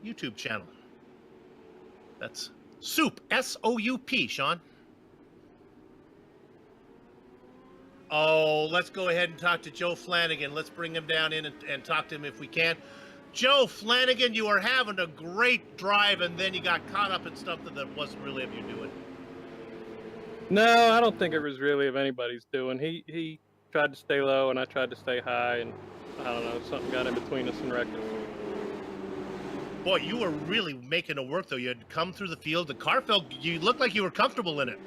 YouTube channel. That's Soup, S-O-U-P, Sean. Oh, let's go ahead and talk to Joe Flanagan. Let's bring him down in and talk to him if we can. Joe Flanagan, you were having a great drive, and then you got caught up in something that wasn't really of your doing. No, I don't think it was really of anybody's doing. He tried to stay low, and I tried to stay high, and I don't know, something got in between us and wrecked it. Boy, you were really making it work, though. You had come through the field. The car felt, you looked like you were comfortable in it.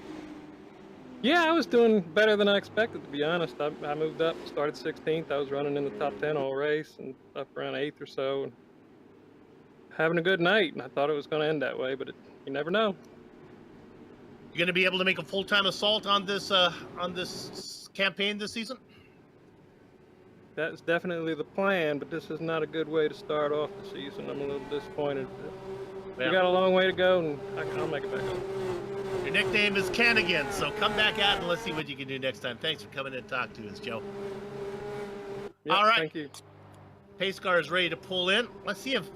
Yeah, I was doing better than I expected, to be honest. I moved up, started 16th. I was running in the top 10 all race and up around 8th or so. And having a good night, and I thought it was going to end that way, but you never know. You going to be able to make a full-time assault on this campaign this season? That's definitely the plan, but this is not a good way to start off the season. I'm a little disappointed. We got a long way to go, and I'll make it back up. Your nickname is Canigan, so come back out and let's see what you can do next time. Thanks for coming in and talk to us, Joe. Yep, all right. Thank you. Pace car is ready to pull in. Let's see if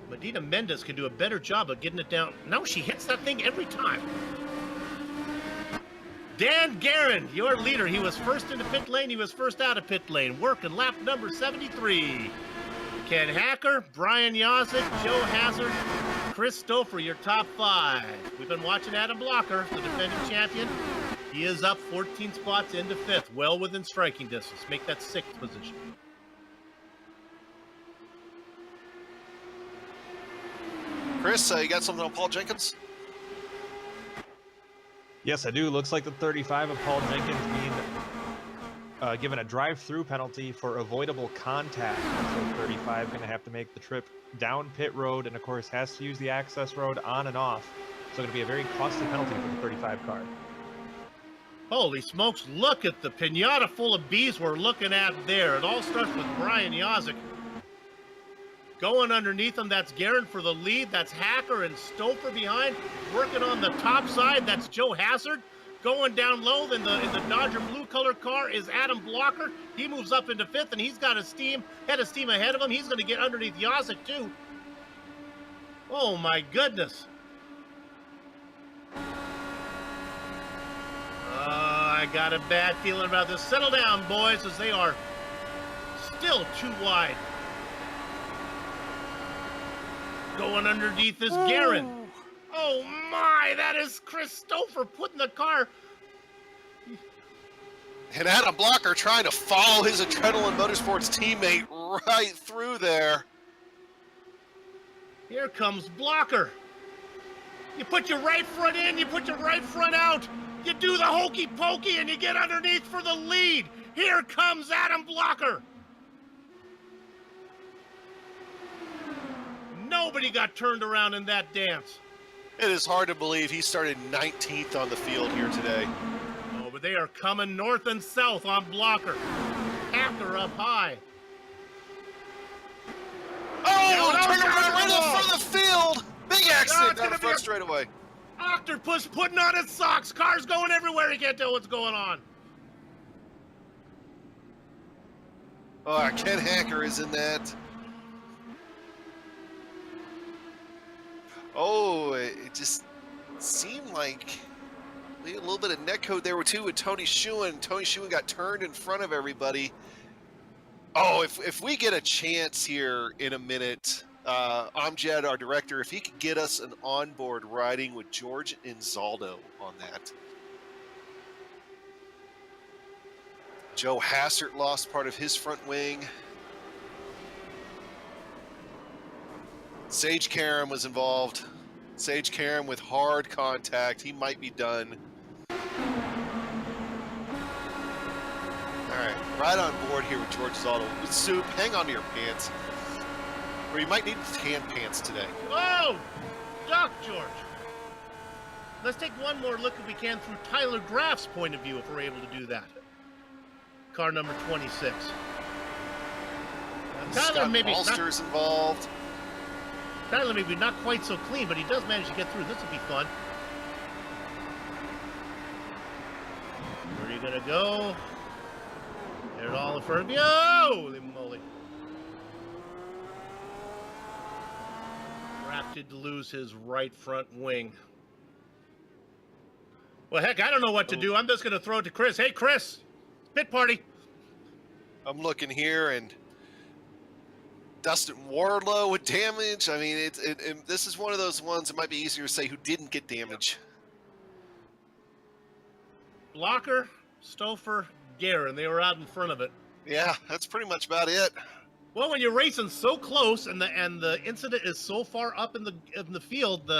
Medina Mendes can do a better job of getting it down. No, she hits that thing every time. Dan Guerin, your leader. He was first into pit lane. He was first out of pit lane. Working lap number 73. Ken Hacker, Brian Yazic, Joe Hazard, Chris Stouffer, your top 5. We've been watching Adam Blocker, the defending champion. He is up 14 spots into 5th, well within striking distance. Make that 6th position. Chris, you got something on Paul Jenkins? Yes, I do. Looks like the 35 of Paul Jenkins being given a drive-through penalty for avoidable contact. So 35 going to have to make the trip down pit road, and of course has to use the access road on and off. So going to be a very costly penalty for the 35 car. Holy smokes, look at the pinata full of bees we're looking at there. It all starts with Brian Yazik. Going underneath him, that's Guerin for the lead. That's Hacker and Stouffer behind. Working on the top side, that's Joe Hazard. Going down low in the Dodger blue color car is Adam Blocker. He moves up into fifth, and he's got head of steam ahead of him. He's going to get underneath Yazik too. Oh my goodness. I got a bad feeling about this. Settle down, boys, as they are still too wide. Going underneath is Guerin. Oh my, that is Chris Stouffer putting the car. And Adam Blocker trying to follow his Adrenaline Motorsports teammate right through there. Here comes Blocker. You put your right front in, you put your right front out. You do the hokey pokey and you get underneath for the lead. Here comes Adam Blocker. Nobody got turned around in that dance. It is hard to believe he started 19th on the field here today. Oh, but they are coming north and south on Blocker. Hacker up high. Oh, No, turned no, around no, right no. in front of the field. Big accident down the front straightaway. Octopus putting on his socks. Cars going everywhere. He can't tell what's going on. Oh, Ken Hacker is in that. Oh, it just seemed like a little bit of netcode there too with Tony Schuin. Tony Schuin got turned in front of everybody. Oh, if we get a chance here in a minute, Amjad, our director, if he could get us an onboard riding with George Inzaldo on that. Joe Hassert lost part of his front wing. Sage Karam was involved. Sage Karam with hard contact. He might be done. All right, right on board here with George Zaldo. Soup, hang on to your pants. Or you might need tan pants today. Whoa! Duck, George. Let's take one more look if we can through Tyler Graff's point of view if we're able to do that. Car number 26. Tyler Scott maybe Ulster's involved. Tyler maybe not quite so clean, but he does manage to get through. This will be fun. Where are you gonna go? They're all in front of you. Holy moly. Graff did lose his right front wing. Well, heck, I don't know what to do. I'm just gonna throw it to Chris. Hey, Chris, pit party. I'm looking here, and Dustin Wardlow with damage. I mean, this is one of those ones that might be easier to say who didn't get damage. Blocker, Stouffer, Guerin, they were out in front of it. Yeah, that's pretty much about it. Well, when you're racing so close and the incident is so far up in the field,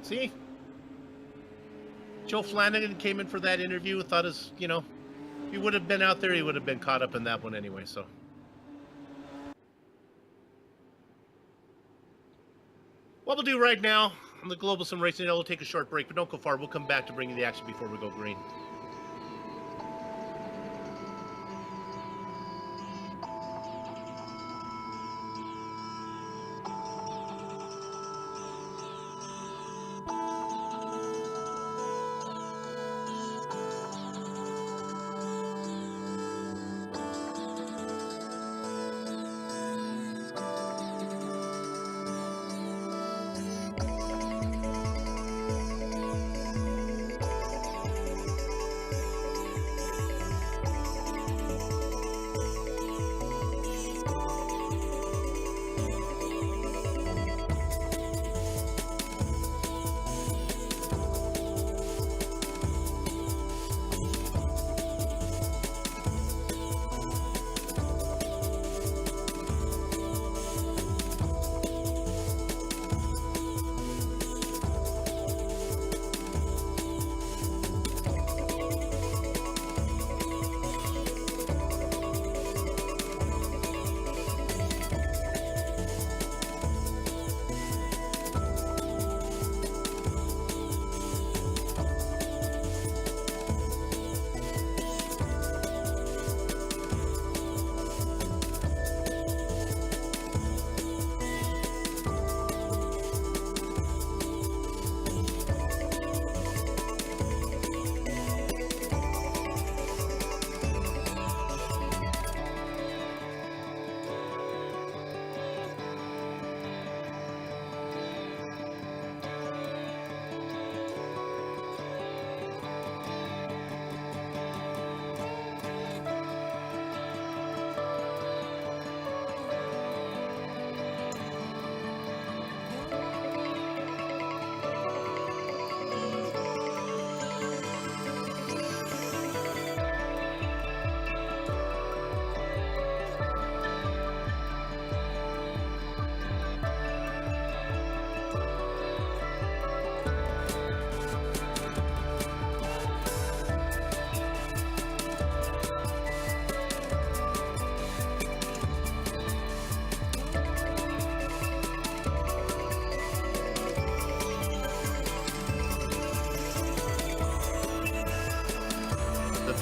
see, Joe Flanagan came in for that interview and thought if he would have been out there, he would have been caught up in that one anyway. So, what we'll do right now on the Global SimRacing Channel, we'll take a short break, but don't go far. We'll come back to bring you the action before we go green.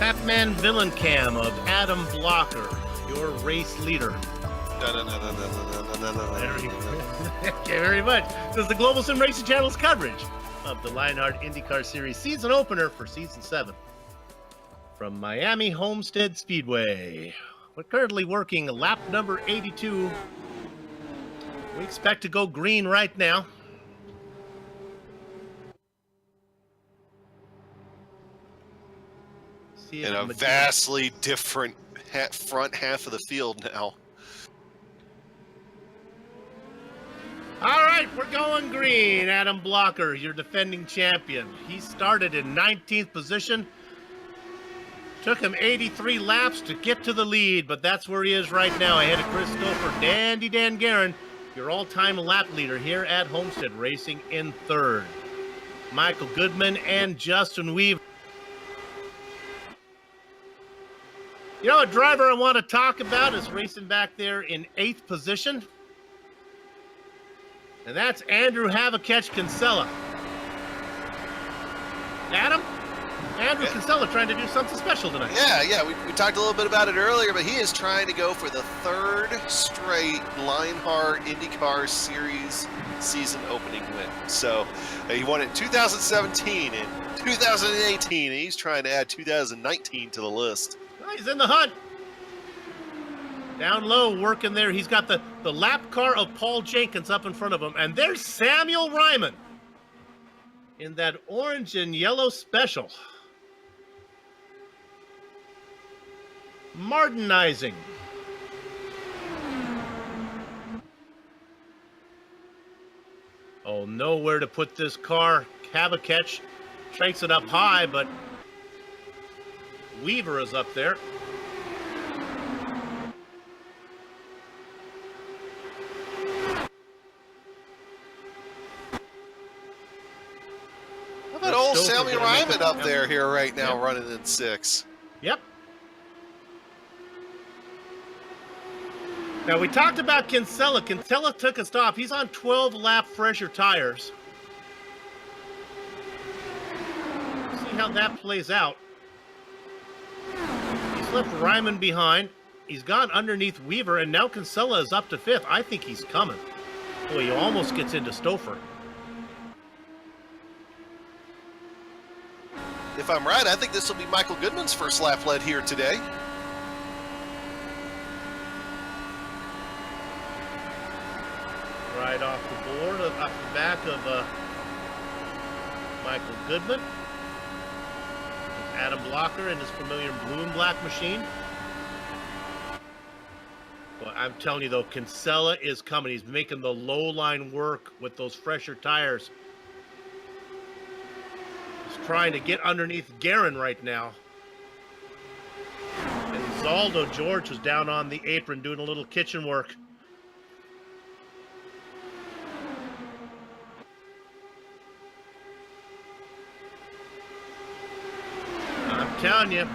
Batman Villain Cam of Adam Blocker, your race leader. Thank you very much. This is the Global SimRacing Channel's coverage of the Lionheart IndyCar Series season opener for Season 7 from Miami Homestead Speedway. We're currently working lap number 82. We expect to go green right now. See In a vastly different front half of the field now. All right, we're going green. Adam Blocker, your defending champion. He started in 19th position. Took him 83 laps to get to the lead, but that's where he is right now, ahead of Christopher Dandy Dan Guerin, your all-time lap leader here at Homestead, racing in third. Michael Goodman and Justin Weaver. You know, a driver I want to talk about is racing back there in 8th position. And that's Andrew Havakech Kinsella. Adam? Andrew Kinsella trying to do something special tonight. Yeah, we talked a little bit about it earlier, but he is trying to go for the third straight Lionheart IndyCar Series season opening win. So he won it in 2017 and 2018, and he's trying to add 2019 to the list. Oh, he's in the hunt. Down low, working there. He's got the lap car of Paul Jenkins up in front of him. And there's Samuel Ryman in that orange and yellow special. Martinizing. Oh, nowhere to put this car. Havakech shakes it up high, but Weaver is up there. That old Samuel Ryman up there here right now, running in 6. Yep. Now, we talked about Kinsella. Kinsella took a stop. He's on 12-lap fresher tires. See how that plays out. He's left Ryman behind. He's gone underneath Weaver, and now Kinsella is up to 5th. I think he's coming. Boy, he almost gets into Stouffer. If I'm right, I think this will be Michael Goodman's first lap led here today. Right off the board, off the back of Michael Goodman. Adam Blocker in his familiar blue and black machine. Well, I'm telling you though, Kinsella is coming. He's making the low line work with those fresher tires. He's trying to get underneath Guerin right now. And Zaldo George was down on the apron doing a little kitchen work. I'm telling you,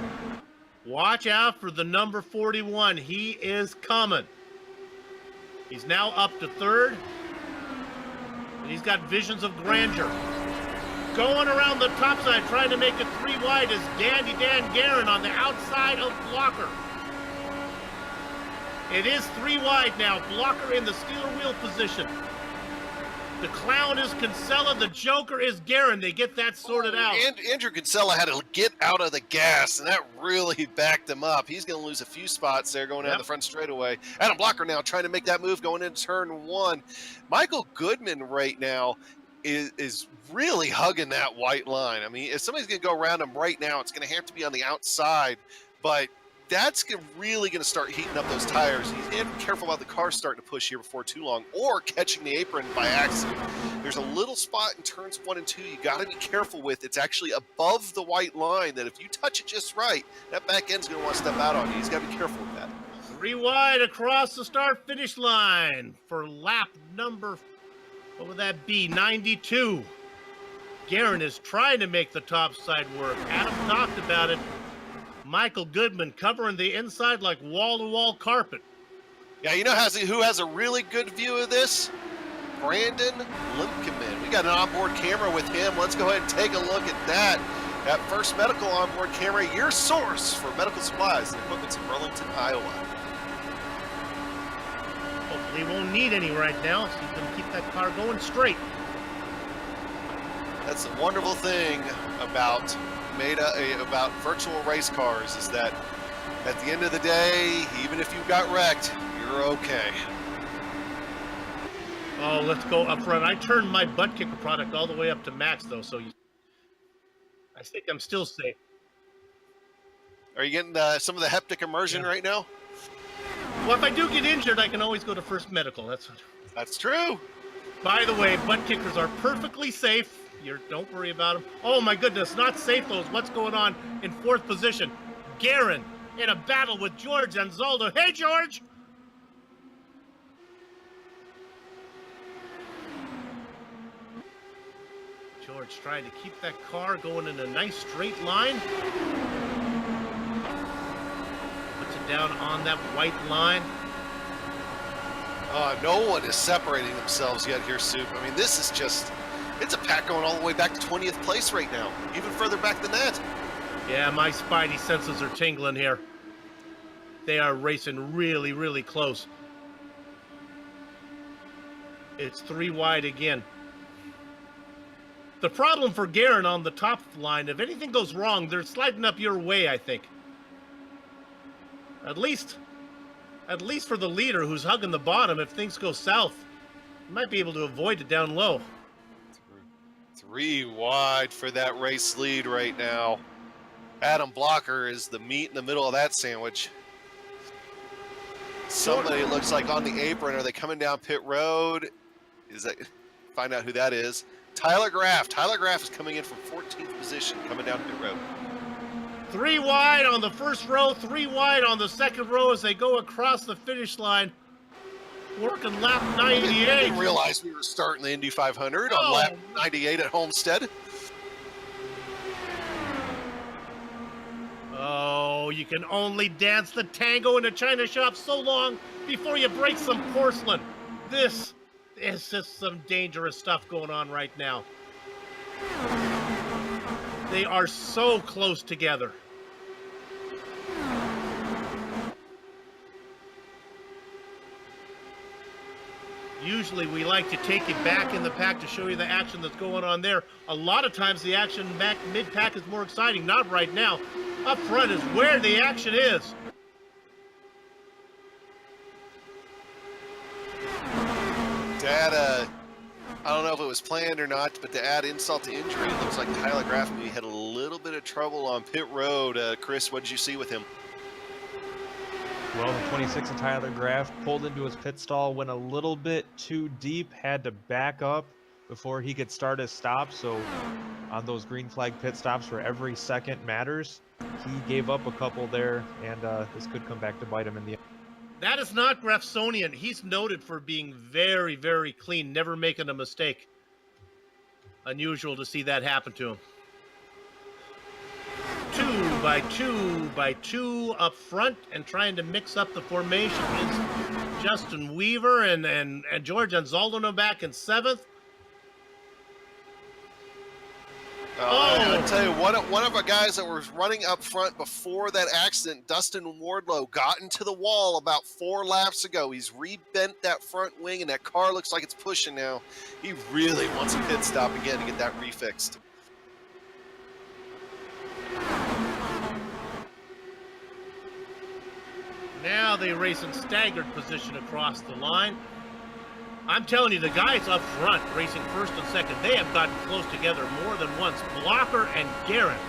watch out for the number 41. He is coming. He's now up to 3rd. And he's got visions of grandeur. Going around the top side, trying to make it 3 wide is Dandy Dan Guerin on the outside of Blocker. It is 3 wide now. Blocker in the steer wheel position. The clown is Kinsella. The joker is Guerin. They get that sorted out. And Andrew Kinsella had to get out of the gas, and that really backed him up. He's going to lose a few spots there going down the front straightaway. Adam Blocker now trying to make that move going into turn 1. Michael Goodman right now is really hugging that white line. I mean, if somebody's going to go around him right now, it's going to have to be on the outside, but that's really going to start heating up those tires. You have to be careful about the car starting to push here before too long or catching the apron by accident. There's a little spot in turns 1 and 2 you got to be careful with. It's actually above the white line that if you touch it just right, that back end's going to want to step out on you. He's got to be careful with that. 3 wide across the start-finish line for lap number, what would that be, 92. Guerin is trying to make the top side work. Adam talked about it. Michael Goodman covering the inside like wall-to-wall carpet. Yeah, you know who has a really good view of this? Brandon Limkeman. We got an onboard camera with him. Let's go ahead and take a look at that. At First Medical onboard camera, your source for medical supplies and equipment in Burlington, Iowa. Hopefully he won't need any right now, so he's going to keep that car going straight. That's the wonderful thing about about virtual race cars is that at the end of the day, even if you got wrecked, you're okay. Oh, let's go up front. I turned my butt kicker product all the way up to max, though, so I think I'm still safe. Are you getting some of the heptic immersion right now? Well, if I do get injured, I can always go to First Medical. That's true. By the way, butt kickers are perfectly safe. Don't worry about them. Oh my goodness, not safe those. What's going on in 4th position? Guerin in a battle with George Anzaldo. Hey, George! George trying to keep that car going in a nice straight line. Puts it down on that white line. No one is separating themselves yet here, Soup. I mean, this is just, it's a pack going all the way back to 20th place right now, even further back than that. Yeah, my spidey senses are tingling here. They are racing really, really close. It's 3 wide again. The problem for Guerin on the top line, if anything goes wrong, they're sliding up your way, I think. At least for the leader who's hugging the bottom, if things go south, you might be able to avoid it down low. 3 wide for that race lead right now. Adam Blocker is the meat in the middle of that sandwich. Somebody looks like on the apron. Are they coming down pit road? Find out who that is. Tyler Graff. Tyler Graff is coming in from 14th position, coming down pit road. 3 wide on the first row, 3 wide on the second row as they go across the finish line. Working lap 98. I didn't realize we were starting the Indy 500 on lap 98 at Homestead. Oh, you can only dance the tango in a china shop so long before you break some porcelain. This is just some dangerous stuff going on right now. They are so close together. Usually we like to take you back in the pack to show you the action that's going on there. A lot of times the action back mid-pack is more exciting. Not right now. Up front is where the action is. Dad, I don't know if it was planned or not, but to add insult to injury, it looks like Tyler Graff maybe had a little bit of trouble on pit road. Chris, what did you see with him? Well, the 26 of Tyler Graff pulled into his pit stall, went a little bit too deep, had to back up before he could start his stop. So on those green flag pit stops where every second matters, he gave up a couple there, and this could come back to bite him in the end. That is not Graffsonian. He's noted for being very, very clean, never making a mistake. Unusual to see that happen to him. 2 by 2 by 2 up front and trying to mix up the formation is Justin Weaver and George Anzaldo back in 7th. I'll tell you, one of our guys that was running up front before that accident, Dustin Wardlow, got into the wall about 4 laps ago. He's rebent that front wing, and that car looks like it's pushing now. He really wants a pit stop again to get that refixed. Now they race in staggered position across the line. I'm telling you, the guys up front racing first and second, they have gotten close together more than once. Blocker and Guerin.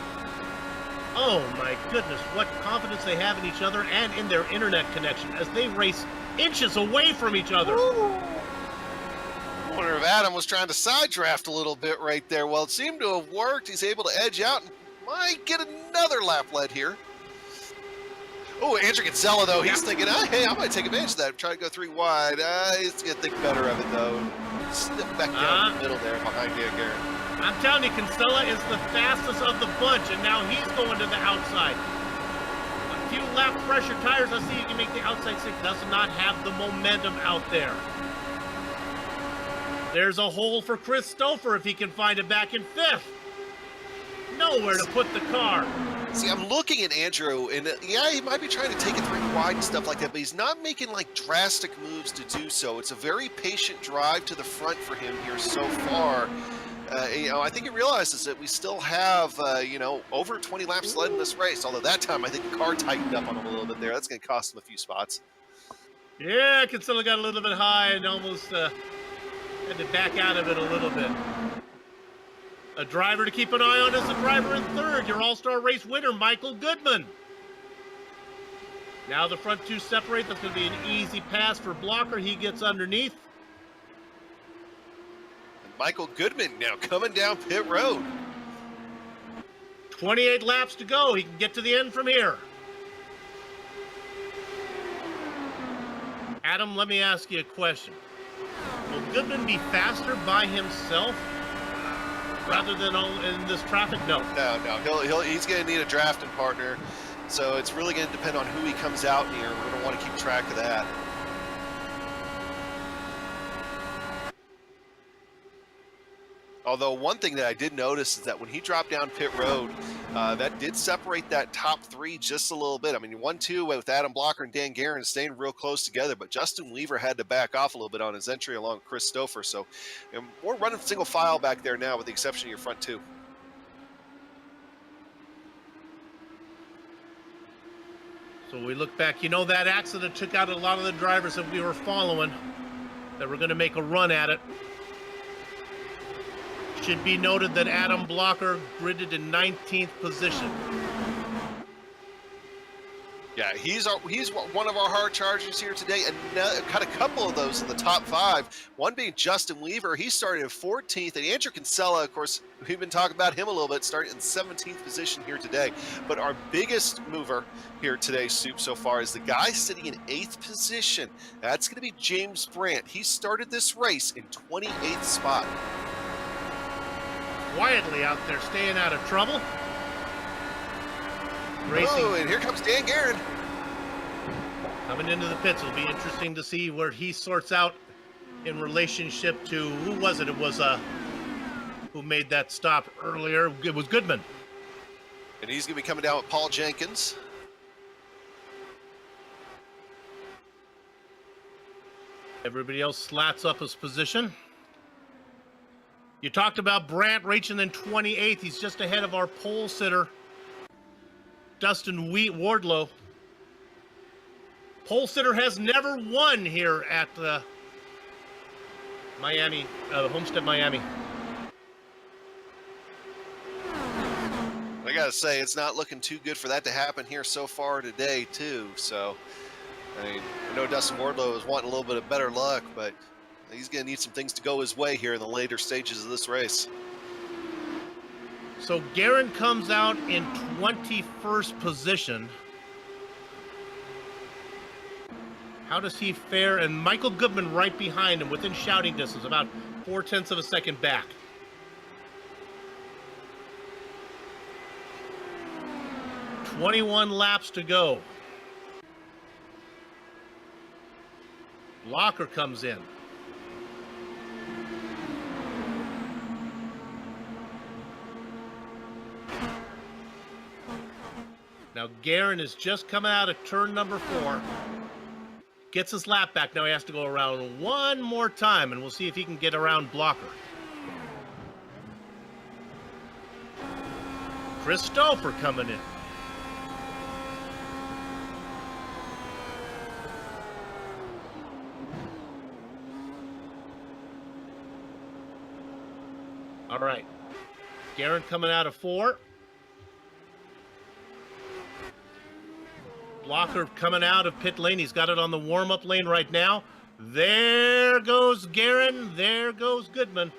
Oh my goodness, what confidence they have in each other and in their internet connection as they race inches away from each other. I wonder if Adam was trying to side draft a little bit right there. Well, it seemed to have worked. He's able to edge out and might get another lap lead here. Oh, Andrew Kinsella, though, he's thinking, hey, I'm going to take advantage of that. Try to go 3 wide. He's going to think better of it, though. Slip back down the middle there behind Guerin. I'm telling you, Kinsella is the fastest of the bunch, and now he's going to the outside. A few lap pressure tires. Let's see if he can make the outside 6. Does not have the momentum out there. There's a hole for Chris Stouffer if he can find it back in 5th. Nowhere to put the car. See, I'm looking at Andrew, and yeah, he might be trying to take it 3 wide and stuff like that, but he's not making like drastic moves to do so. It's a very patient drive to the front for him here so far. I think he realizes that we still have, over 20 laps led in this race. Although that time, I think the car tightened up on him a little bit there. That's going to cost him a few spots. Yeah, Kinsella got a little bit high and almost had to back out of it a little bit. A driver to keep an eye on is the driver in third, your all-star race winner, Michael Goodman. Now the front two separate. That's going to be an easy pass for Blocker. He gets underneath. Michael Goodman now coming down pit road. 28 laps to go. He can get to the end from here. Adam, let me ask you a question. Will Goodman be faster by himself rather than in this traffic? No. No. He's going to need a drafting partner. So it's really going to depend on who he comes out near. We're going to want to keep track of that. Although one thing that I did notice is that when he dropped down pit road, that did separate that top 3 just a little bit. I mean, 1-2 with Adam Blocker and Dan Guerin staying real close together, but Justin Weaver had to back off a little bit on his entry along with Chris Stouffer. So we're running single file back there now with the exception of your front 2. So we look back, that accident took out a lot of the drivers that we were following that were going to make a run at it. Should be noted that Adam Blocker gridded in 19th position. Yeah, he's one of our hard chargers here today, and got a couple of those in the top 5. One being Justin Weaver. He started at 14th, and Andrew Kinsella, of course, we've been talking about him a little bit, started in 17th position here today. But our biggest mover here today, Soup, so far is the guy sitting in 8th position. That's going to be James Brandt. He started this race in 28th spot. Quietly out there, staying out of trouble. Racing. Oh, and here comes Dan Guerin. Coming into the pits. It'll be interesting to see where he sorts out in relationship to, who was it? It was who made that stop earlier. It was Goodman. And he's going to be coming down with Paul Jenkins. Everybody else slats up his position. You talked about Brandt reaching in 28th. He's just ahead of our pole sitter, Dustin Wardlow. Pole sitter has never won here at Miami, Homestead-Miami. I gotta say, it's not looking too good for that to happen here so far today, too. So, I know Dustin Wardlow is wanting a little bit of better luck, but he's going to need some things to go his way here in the later stages of this race. So Guerin comes out in 21st position. How does he fare? And Michael Goodman right behind him within shouting distance, about 0.4 of a second back. "21 laps to go." Blocker comes in. Now Guerin is just coming out of turn number 4. Gets his lap back. Now he has to go around one more time, and we'll see if he can get around Blocker. Chris Stouffer coming in. All right. Guerin coming out of 4. Blocker coming out of pit lane. He's got it on the warm-up lane right now. There goes Guerin. There goes Goodman.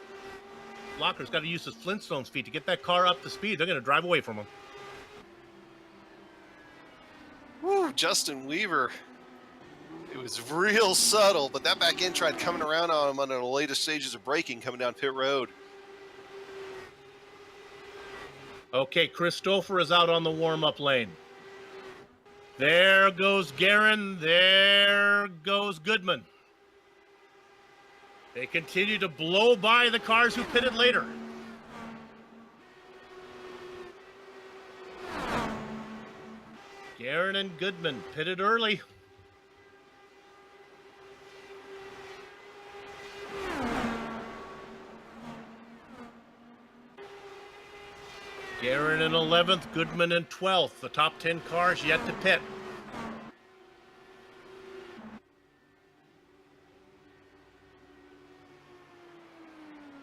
Blocker's got to use his Flintstones feet to get that car up to speed. They're going to drive away from him. Woo, Justin Weaver. It was real subtle, but that back end tried coming around on him under the latest stages of braking coming down pit road. Okay, Chris Stouffer is out on the warm-up lane. There goes Guerin. There goes Goodman. They continue to blow by the cars who pitted later. Guerin and Goodman pitted early. Guerin in 11th, Goodman in 12th. The top 10 cars yet to pit.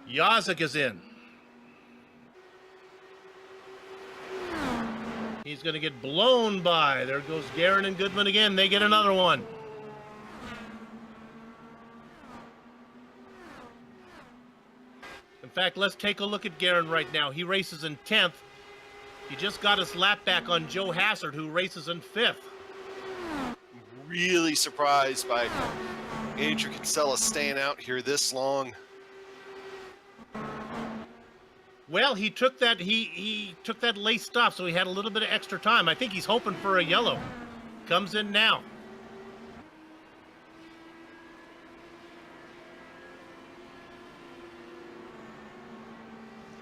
Yazik is in. He's going to get blown by. There goes Guerin and Goodman again. They get another one. In fact, let's take a look at Guerin right now. He races in 10th. He just got his lap back on Joe Hassard, who races in 5th. Really surprised by Andrew Kinsella staying out here this long. Well, he took that he took that late stop, so he had a little bit of extra time. I think he's hoping for a yellow. Comes in now.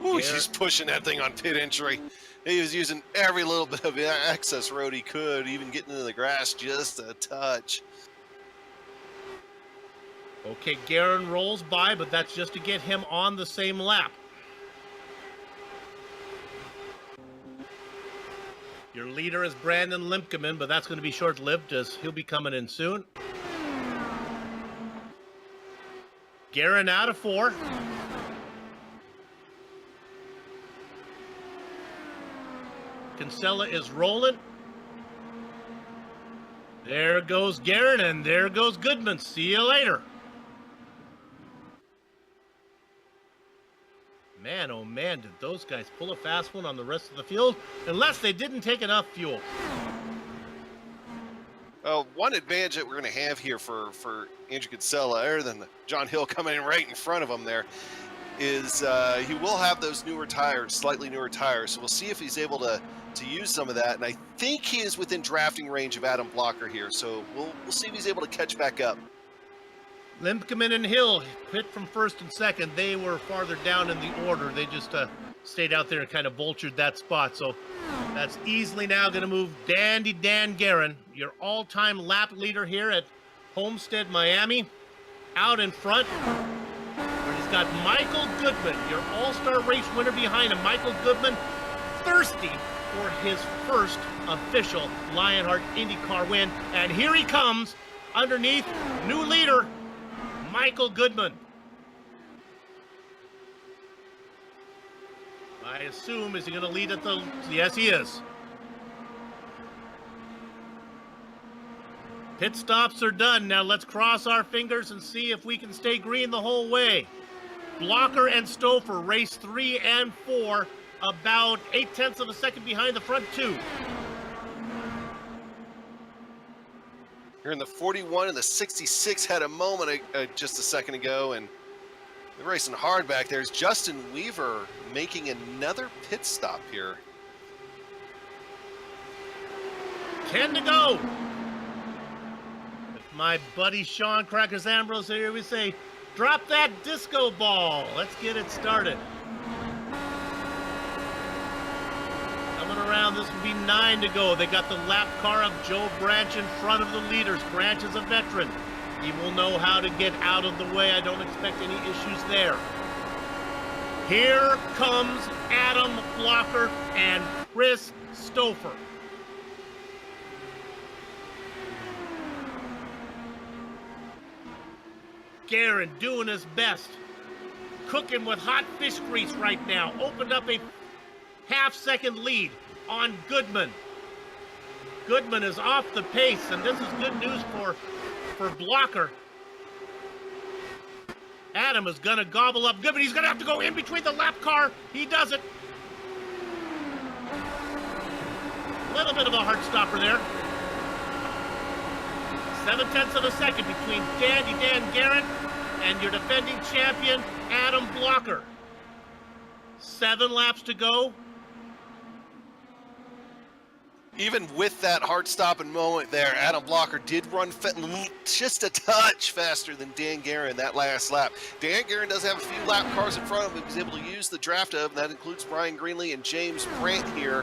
Ooh, he's pushing that thing on pit entry. He was using every little bit of excess road he could, even getting into the grass just a touch. Okay, Guerin rolls by, but that's just to get him on the same lap. Your leader is Brandon Limpkeman, but that's going to be short-lived as he'll be coming in soon. Guerin out of 4. Kinsella is rolling. There goes Guerin, and there goes Goodman. See you later. Man, oh man, did those guys pull a fast one on the rest of the field? Unless they didn't take enough fuel. One advantage that we're going to have here for Andrew Kinsella, other than John Hill coming in right in front of him there, is he will have those newer tires, slightly newer tires. So we'll see if he's able to use some of that. And I think he is within drafting range of Adam Blocker here. So we'll see if he's able to catch back up. Limpkeman and Hill pit from 1st and 2nd. They were farther down in the order. They just stayed out there and kind of vultured that spot. So that's easily now going to move Dandy Dan Guerin, your all-time lap leader here at Homestead-Miami, out in front. He's got Michael Goodman, your all-star race winner behind him. Michael Goodman, thirsty for his first official Lionheart IndyCar win. And here he comes underneath, new leader, Michael Goodman. I assume, is he going to lead at the... Yes, he is. Pit stops are done. Now let's cross our fingers and see if we can stay green the whole way. Blocker and Stouffer race 3 and 4, about 0.8 of a second behind the front 2. Here in the 41 and the 66 had a moment just a second ago, and they're racing hard back there. There's Justin Weaver making another pit stop here. 10 to go. If my buddy Sean Crackers Ambrose here would say, drop that disco ball. Let's get it started. Coming around, this will be 9 to go. They got the lap car of Joe Branch in front of the leaders. Branch is a veteran. He will know how to get out of the way. I don't expect any issues there. Here comes Adam Blocker and Chris Stouffer. Guerin doing his best. Cooking with hot fish grease right now. Opened up a half-second lead on Goodman. Goodman is off the pace, and this is good news for Blocker. Adam is going to gobble up Goodman. He's going to have to go in between the lap car. He does it. Little bit of a heart stopper there. 0.7 of a second between Dandy Dan Guerin and your defending champion, Adam Blocker. 7 laps to go. Even with that hard-stopping moment there, Adam Blocker did run just a touch faster than Dan Guerin that last lap. Dan Guerin does have a few lap cars in front of him. He was able to use the draft of, and that includes Brian Greenlee and James Brandt here.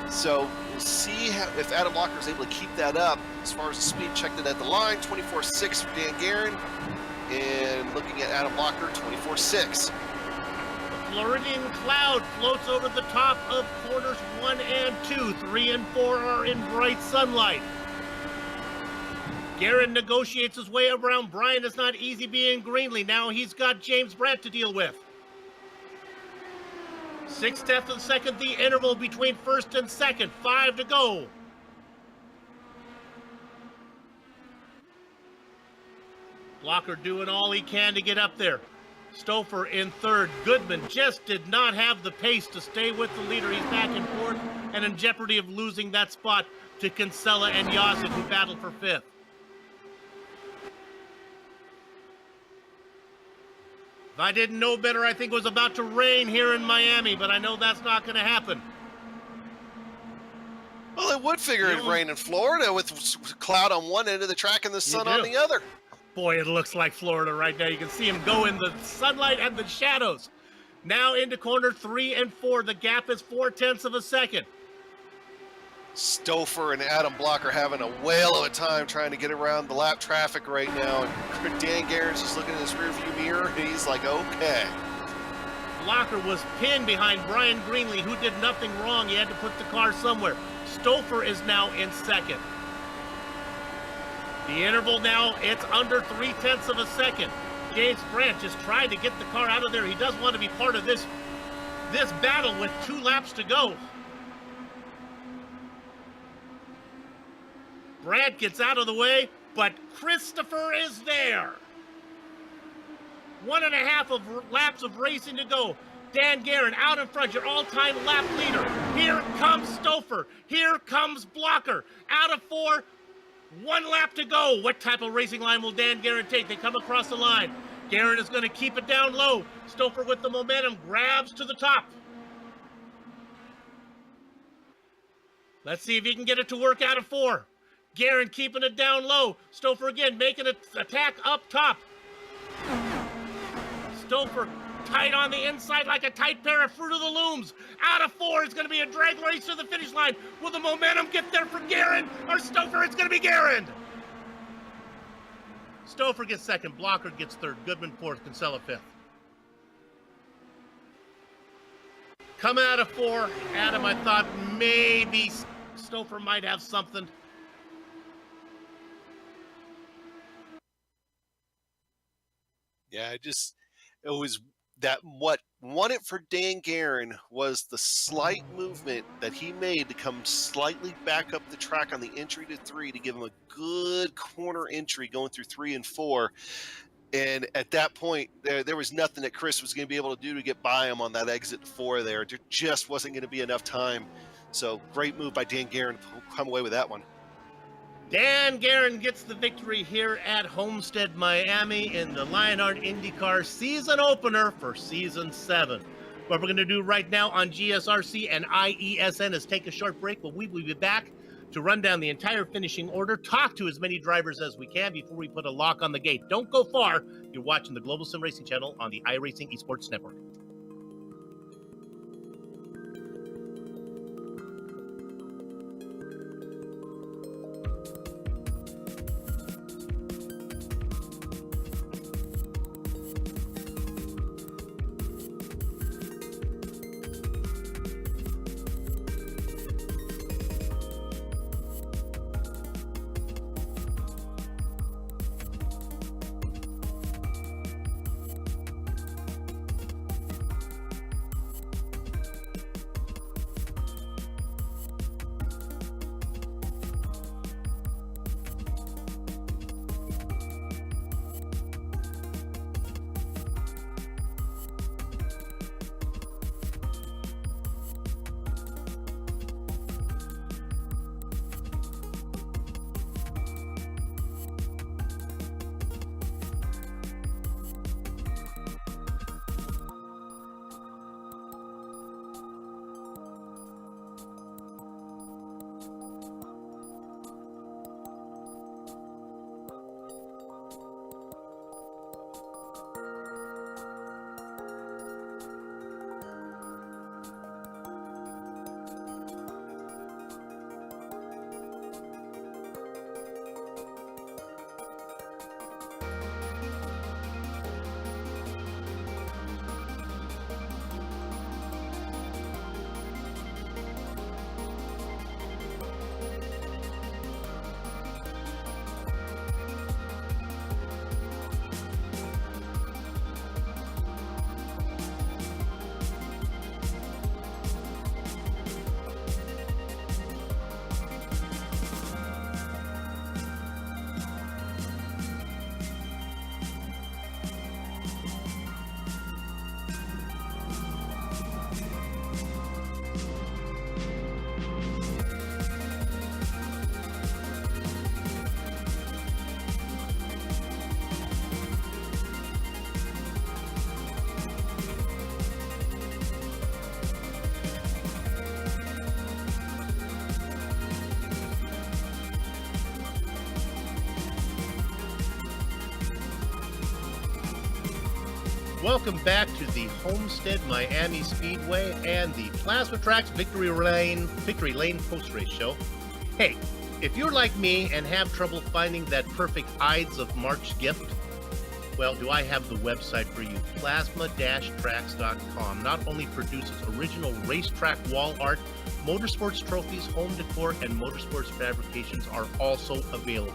So we'll see if Adam Blocker is able to keep that up. As far as the speed, checked it at the line, 24.6 for Dan Guerin. And looking at Adam Blocker, 24.6. Floridian cloud floats over the top of corners 1 and 2. 3 and 4 are in bright sunlight. Guerin negotiates his way around Brian. It's not easy being Greenlee. Now he's got James Brandt to deal with. 6/10 of a second, the interval between first and second. 5 to go. Blocker doing all he can to get up there. Stouffer in third. Goodman just did not have the pace to stay with the leader. He's back and forth and in jeopardy of losing that spot to Kinsella and Yasic, who battled for fifth. If I didn't know better, I think it was about to rain here in Miami, but I know that's not going to happen. Well, it would figure it'd rain in Florida with cloud on one end of the track and the sun on the other. Boy, it looks like Florida right now. You can see him go in the sunlight and the shadows. Now into corner 3 and 4. The gap is 0.4 of a second. Stouffer and Adam Blocker having a whale of a time trying to get around the lap traffic right now. And Dan Guerin's just looking in his rearview mirror, and he's like, okay. Blocker was pinned behind Brian Greenlee, who did nothing wrong. He had to put the car somewhere. Stouffer is now in second. The interval now, it's under 0.3 of a second. James Brandt just tried to get the car out of there. He does want to be part of this battle with 2 laps to go. Brandt gets out of the way, but Christopher is there. 1.5 of laps of racing to go. Dan Guerin out in front, your all-time lap leader. Here comes Stouffer. Here comes Blocker. Out of 4. 1 lap to go. What type of racing line will Dan Guerin take? They come across the line. Guerin is going to keep it down low. Stouffer with the momentum grabs to the top. Let's see if he can get it to work out of 4. Guerin keeping it down low. Stouffer again making an attack up top. Stouffer tight on the inside like a tight pair of Fruit of the Looms. Out of 4, it's going to be a drag race to the finish line. Will the momentum get there for Guerin or Stouffer? It's going to be Guerin. Stouffer gets second. Blocker gets third. Goodman fourth. Kinsella fifth. Coming out of 4, Adam, I thought maybe Stouffer might have something. Yeah, it was that what won it for Dan Guerin was the slight movement that he made to come slightly back up the track on the entry to 3 to give him a good corner entry going through 3 and 4. And at that point, there was nothing that Chris was going to be able to do to get by him on that exit to 4 there. There just wasn't going to be enough time. So great move by Dan Guerin to come away with that one. Dan Guerin gets the victory here at Homestead-Miami in the Lionheart IndyCar season opener for season 7. What we're going to do right now on GSRC and IESN is take a short break, but we will be back to run down the entire finishing order, talk to as many drivers as we can before we put a lock on the gate. Don't go far. You're watching the Global SimRacing Channel on the iRacing Esports Network. Welcome back to the Homestead-Miami Speedway and the Plasma Tracks Victory Lane Post Race Show. Hey, if you're like me and have trouble finding that perfect Ides of March gift, well, do I have the website for you? Plasma-Tracks.com not only produces original racetrack wall art, motorsports trophies, home decor, and motorsports fabrications are also available.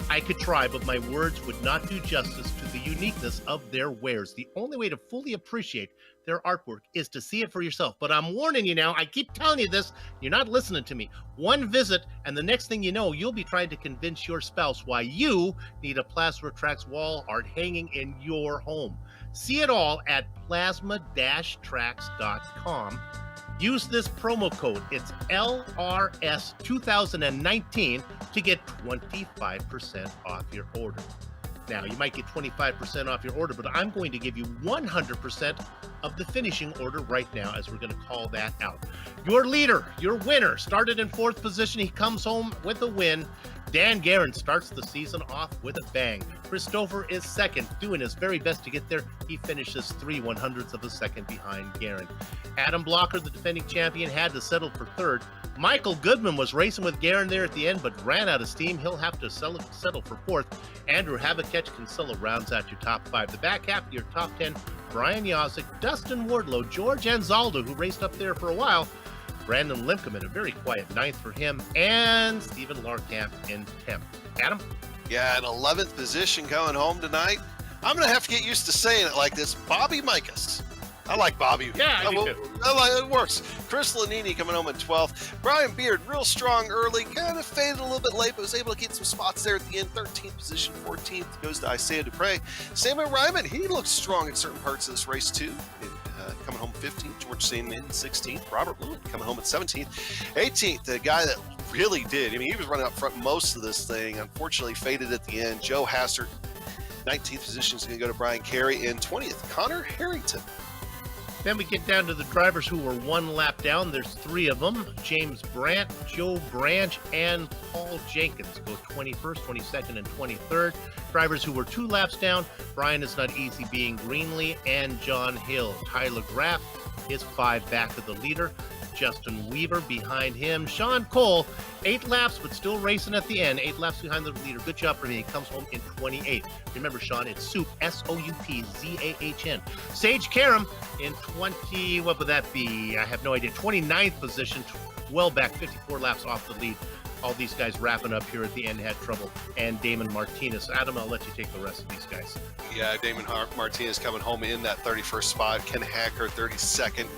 I could try, but my words would not do justice to the uniqueness of their wares. The only way to fully appreciate their artwork is to see it for yourself. But I'm warning you now, I keep telling you this, you're not listening to me. One visit, and the next thing you know, you'll be trying to convince your spouse why you need a Plasma Tracks wall art hanging in your home. See it all at plasma-tracks.com. Use this promo code, it's LRS2019, to get 25% off your order. Now, you might get 25% off your order, but I'm going to give you 100% of the finishing order right now, as we're going to call that out. Your leader, your winner, started in 4th position. He comes home with a win. Dan Guerin starts the season off with a bang. Christopher is 2nd, doing his very best to get there. He finishes 3/100ths of a second behind Guerin. Adam Blocker, the defending champion, had to settle for 3rd. Michael Goodman was racing with Guerin there at the end, but ran out of steam. He'll have to settle for 4th. Andrew Havakech Kinsella rounds out your top 5. The back half of your top 10, Brian Yozik, Dustin Wardlow, George Anzaldo, who raced up there for a while, Brandon Limcom in a very quiet 9th for him, and Stephen Larkamp in 10th. Adam? Yeah, in 11th position going home tonight. I'm going to have to get used to saying it like this. Bobby Mikas. I like Bobby. Yeah, I do too. It works. Chris Lanini coming home in 12th. Brian Beard, real strong early, kind of faded a little bit late, but was able to get some spots there at the end. 13th position, 14th goes to Isaiah Dupre. Samuel Ryman, he looks strong in certain parts of this race too. Coming home 15th. George Sainman 16th. Robert Lewin coming home at 17th. 18th, the guy that really did. I mean, he was running up front most of this thing. Unfortunately, faded at the end. Joe Hassert, 19th position, is going to go to Brian Carey. And 20th, Connor Harrington. Then we get down to the drivers who were 1 lap down. There's 3 of them. James Brandt, Joe Branch, and Paul Jenkins go 21st, 22nd, and 23rd. Drivers who were 2 laps down, Brian Is Not Easy Being Greenlee and John Hill. Tyler Graff is 5 back of the leader. Justin Weaver behind him. Sean Cole, 8 laps, but still racing at the end. 8 laps behind the leader. Good job for him. He comes home in 28th. Remember, Sean, it's Soup, S-O-U-P-Z-A-H-N. Sage Karam in 20, what would that be? I have no idea. 29th position, well back, 54 laps off the lead. All these guys wrapping up here at the end had trouble. And Damon Martinez. Adam, I'll let you take the rest of these guys. Yeah, Damon Martinez coming home in that 31st spot. Ken Hacker, 32nd.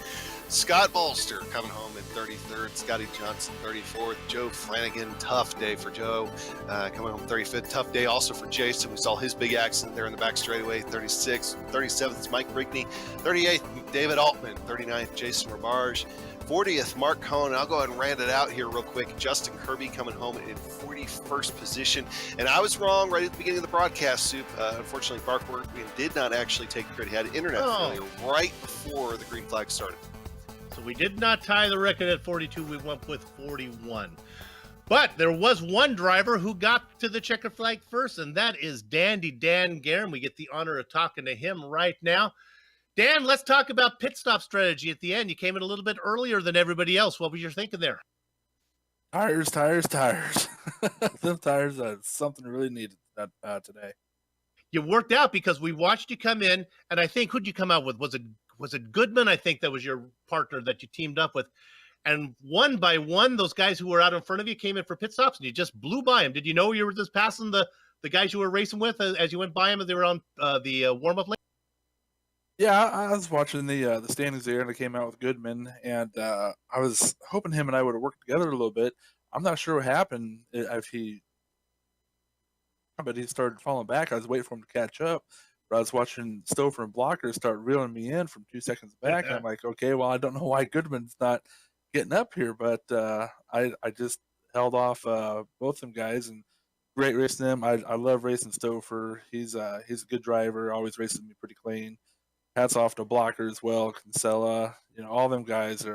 Scott Bolster coming home in 33rd. Scotty Johnson, 34th. Joe Flanagan, tough day for Joe. Coming home 35th. Tough day also for Jason. We saw his big accident there in the back straightaway. 36th. 37th is Mike Brickney. 38th, David Altman. 39th, Jason Rabarge. 40th, Mark Cohn. I'll go ahead and rant it out here real quick. Justin Kirby coming home in 41st position. And I was wrong right at the beginning of the broadcast, Soup. Unfortunately, Barkworth did not actually take credit. He had internet failure right before the green flag started. So we did not tie the record at 42. We went with 41. But there was one driver who got to the checkered flag first, and that is Dandy Dan Guerin. We get the honor of talking to him right now. Dan, let's talk about pit stop strategy at the end. You came in a little bit earlier than everybody else. What was your thinking there? Tires. Them tires are something really needed today. You worked out because we watched you come in, and I think, who'd you come out with? Was it Goodman? I think that was your partner that you teamed up with. And one by one, those guys who were out in front of you came in for pit stops, and you just blew by them. Did you know you were just passing the guys you were racing with as you went by them as they were on the warm-up lane? Yeah, I was watching the standings there, and I came out with Goodman, and I was hoping him and I would have worked together a little bit. I'm not sure what happened but he started falling back. I was waiting for him to catch up. But I was watching Stover and Blocker start reeling me in from 2 seconds back. And I'm like, okay, well, I don't know why Goodman's not getting up here, but I just held off both them guys, and great racing them. I love racing Stover. He's a good driver, always racing me pretty clean. Hats off to Blocker as well, Kinsella. All them guys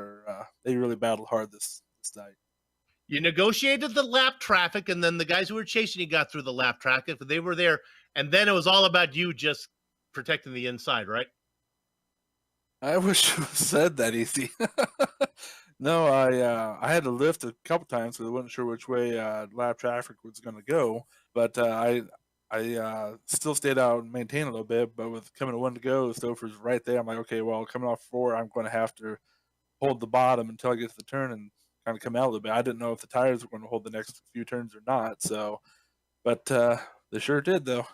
they really battled hard this night. You negotiated the lap traffic, and then the guys who were chasing you got through the lap traffic, but they were there. And then it was all about you just protecting the inside, right? I wish it was said that easy. No, I had to lift a couple times because I wasn't sure which way lap traffic was going to go, but I still stayed out and maintained a little bit. But with coming to one to go, Stouffer's right there. I'm like, okay, well, coming off 4, I'm going to have to hold the bottom until I get to the turn and kind of come out a little bit. I didn't know if the tires were going to hold the next few turns or not. So, but they sure did, though.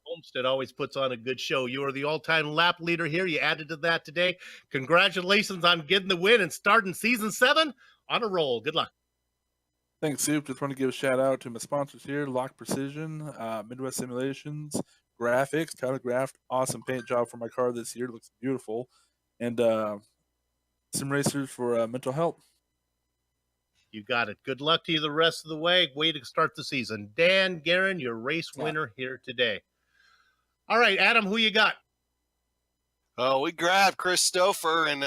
Homestead always puts on a good show. You are the all-time lap leader here. You added to that today. Congratulations on getting the win and starting season 7 on a roll. Good luck. Thanks, Soup. Just want to give a shout out to my sponsors here: Lock Precision, Midwest Simulations, Graphics, Telegraphed. Awesome paint job for my car this year. Looks beautiful. And Sim Racers for mental health. You got it. Good luck to you the rest of the way. Way to start the season. Dan Guerin, your race winner here today. All right, Adam, who you got? Oh, we grabbed Chris Stouffer, and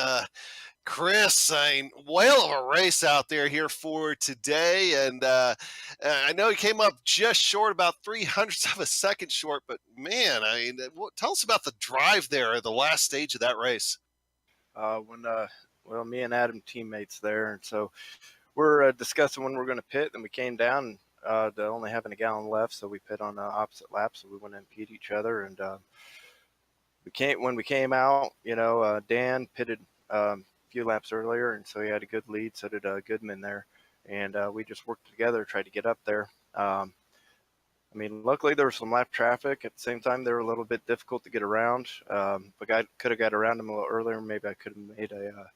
Chris, whale of a race out there here for today. And I know he came up just short, about 300ths of a second short, but man, tell us about the drive there, the last stage of that race. Well, me and Adam teammates there, and so we're discussing when we're going to pit, and we came down to only having a gallon left, so we pit on opposite laps, so we went and beat each other, and when we came out, Dan pitted a few laps earlier, and so he had a good lead. So did Goodman there, and we just worked together, tried to get up there. Luckily there was some lap traffic. At the same time, they were a little bit difficult to get around. But I could have got around them a little earlier. Maybe I could have made a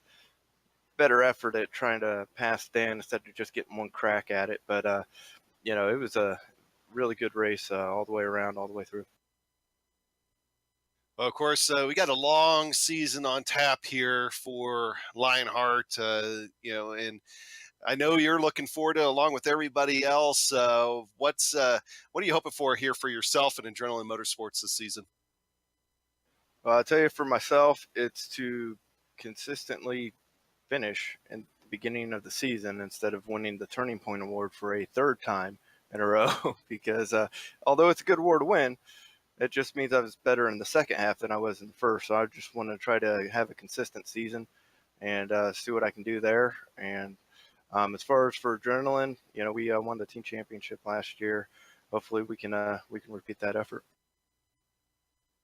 better effort at trying to pass Dan instead of just getting one crack at it. But it was a really good race all the way around, all the way through. Well, of course, we got a long season on tap here for Lionheart, and I know you're looking forward to, along with everybody else. What are you hoping for here for yourself and Adrenaline Motorsports this season? Well, I'll tell you, for myself, it's to consistently finish in the beginning of the season instead of winning the Turning Point Award for a third time in a row, because although it's a good award to win, it just means I was better in the second half than I was in the first. So I just want to try to have a consistent season and see what I can do there. And as far as for Adrenaline, we won the team championship last year. Hopefully we can repeat that effort.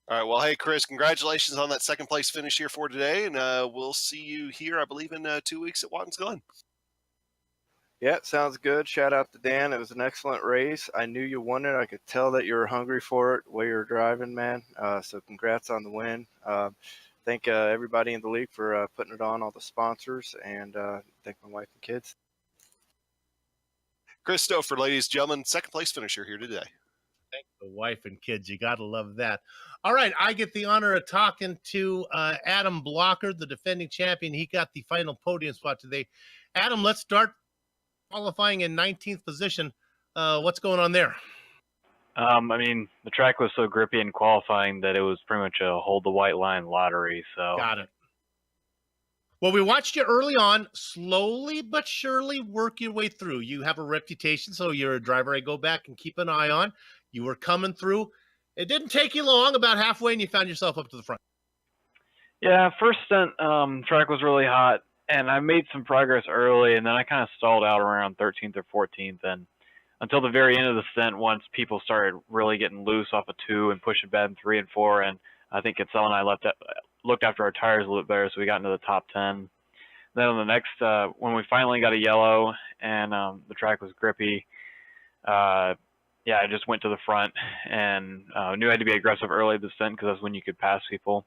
All right. Well, hey, Chris, congratulations on that second place finish here for today. And we'll see you here, I believe, in 2 weeks at Watkins Glen. Yeah, sounds good. Shout out to Dan. It was an excellent race. I knew you won it. I could tell that you were hungry for it while you were driving, man. So congrats on the win. Thank everybody in the league for putting it on, all the sponsors, and thank my wife and kids. Chris Stouffer, ladies and gentlemen, second place finisher here today. Thank the wife and kids. You got to love that. All right, I get the honor of talking to Adam Blocker, the defending champion. He got the final podium spot today. Adam, let's start qualifying in 19th position. What's going on there? The track was so grippy in qualifying that it was pretty much a hold the white line lottery. So got it. Well, we watched you early on, slowly but surely work your way through. You have a reputation, so you're a driver I go back and keep an eye on. You were coming through. It didn't take you long, about halfway, and you found yourself up to the front. Yeah, first stint, track was really hot, and I made some progress early, and then I kind of stalled out around 13th or 14th, and until the very end of the stint, once people started really getting loose off of 2 and pushing bad in 3 and 4, and I think Edsel and I looked after our tires a little bit better, so we got into the top 10. Then on the next, when we finally got a yellow and the track was grippy, I just went to the front and knew I had to be aggressive early at the stint because that's when you could pass people.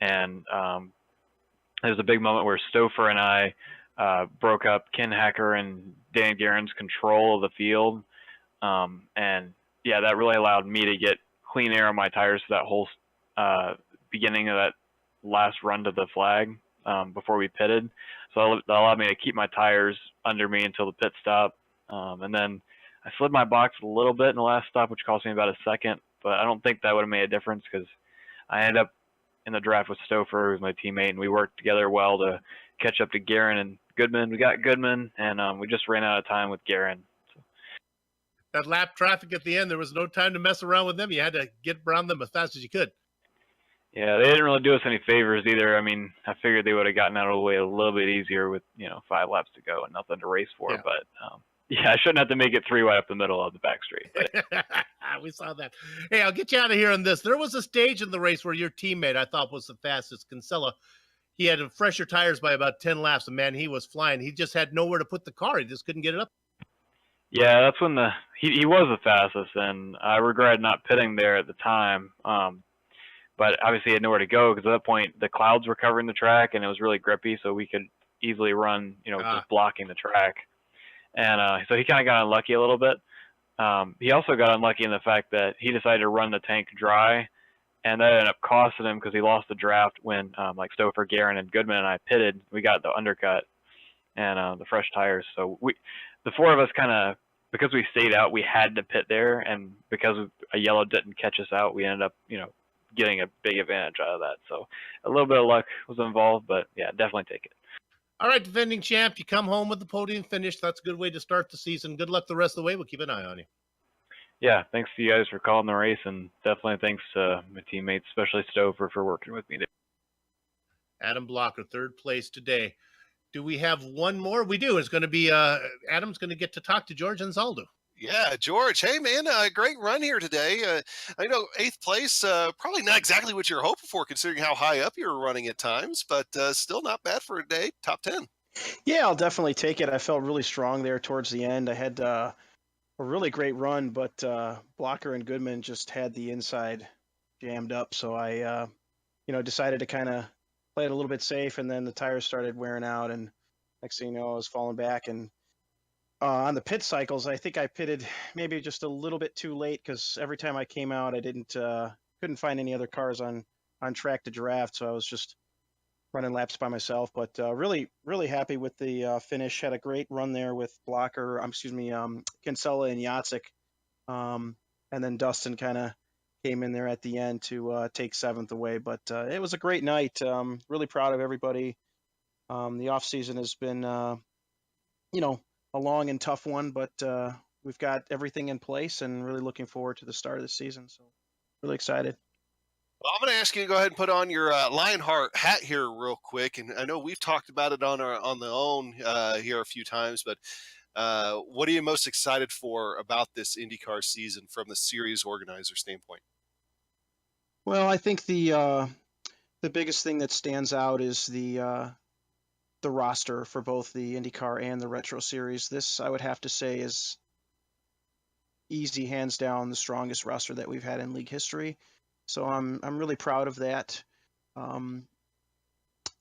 And there was a big moment where Stouffer and I broke up Ken Hacker and Dan Guerin's control of the field. That really allowed me to get clean air on my tires for that whole beginning of that last run to the flag before we pitted. So that allowed me to keep my tires under me until the pit stop. And then I slid my box a little bit in the last stop, which cost me about a second, but I don't think that would have made a difference because I ended up in the draft with Stouffer, who's my teammate, and we worked together well to catch up to Guerin and Goodman. We got Goodman, and we just ran out of time with Guerin. So. That lap traffic at the end, there was no time to mess around with them. You had to get around them as fast as you could. Yeah, they didn't really do us any favors either. I mean, I figured they would have gotten out of the way a little bit easier with 5 laps to go and nothing to race for. Yeah. But yeah, I shouldn't have to make it 3 wide up the middle of the back straight. But We saw that. Hey, I'll get you out of here on this. There was a stage in the race where your teammate, I thought, was the fastest, Kinsella. He had fresher tires by about 10 laps, and man, he was flying. He just had nowhere to put the car. He just couldn't get it up. yeah, that's when he was the fastest, and I regret not pitting there at the time. But obviously he had nowhere to go because at that point the clouds were covering the track and it was really grippy, so we could easily run, just blocking the track. And so he kind of got unlucky a little bit. He also got unlucky in the fact that he decided to run the tank dry, and that ended up costing him because he lost the draft when like Stouffer, Guerin, and Goodman and I pitted. We got the undercut and the fresh tires. So the 4 of us kind of, because we stayed out, we had to pit there, and because a yellow didn't catch us out, we ended up, getting a big advantage out of that. So a little bit of luck was involved, but yeah, definitely take it. All right, defending champ, you come home with the podium finish. That's a good way to start the season. Good luck the rest of the way. We'll keep an eye on you. Yeah, thanks to you guys for calling the race, and definitely thanks to my teammates, especially Stouffer, for working with me today. Adam Blocker, 3rd place today. Do we have one more? We do. It's going to be Adam's going to get to talk to George Anzaldo. Yeah, George. Hey, man, great run here today. I know 8th place, probably not exactly what you're hoping for considering how high up you were running at times, but still not bad for a day. Top 10. Yeah, I'll definitely take it. I felt really strong there towards the end. I had a really great run, but Blocker and Goodman just had the inside jammed up, so I decided to kind of play it a little bit safe, and then the tires started wearing out, and next thing you know, I was falling back. And on the pit cycles, I think I pitted maybe just a little bit too late because every time I came out, I couldn't find any other cars on track to draft, so I was just running laps by myself. But really, really happy with the finish. Had a great run there with Blocker, Kinsella and Yatzik, and then Dustin kind of came in there at the end to take 7th away. But it was a great night. Really proud of everybody. The off season has been, a long and tough one, but we've got everything in place and really looking forward to the start of the season. So really excited. Well, I'm going to ask you to go ahead and put on your Lionheart hat here real quick. And I know we've talked about it on the own here a few times, but what are you most excited for about this IndyCar season from the series organizer standpoint? Well, I think the biggest thing that stands out is the roster for both the IndyCar and the Retro Series. This, I would have to say, is easy, hands down, the strongest roster that we've had in league history. So I'm really proud of that. And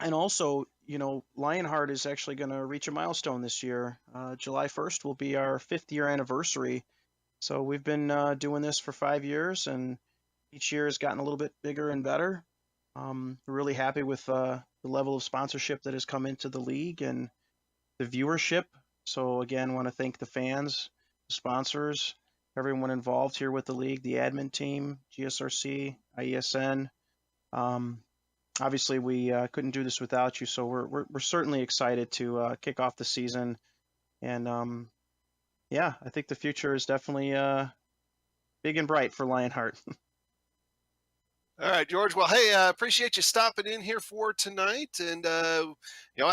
also, Lionheart is actually going to reach a milestone this year. July 1st will be our 5th year anniversary. So we've been doing this for 5 years, and each year has gotten a little bit bigger and better. We're really happy with the level of sponsorship that has come into the league and the viewership. So again, want to thank the fans, the sponsors, everyone involved here with the league, the admin team, GSRC, IESN. Obviously, we couldn't do this without you, so we're certainly excited to kick off the season. And I think the future is definitely big and bright for Lionheart. All right, George. Well, hey, appreciate you stopping in here for tonight. And, I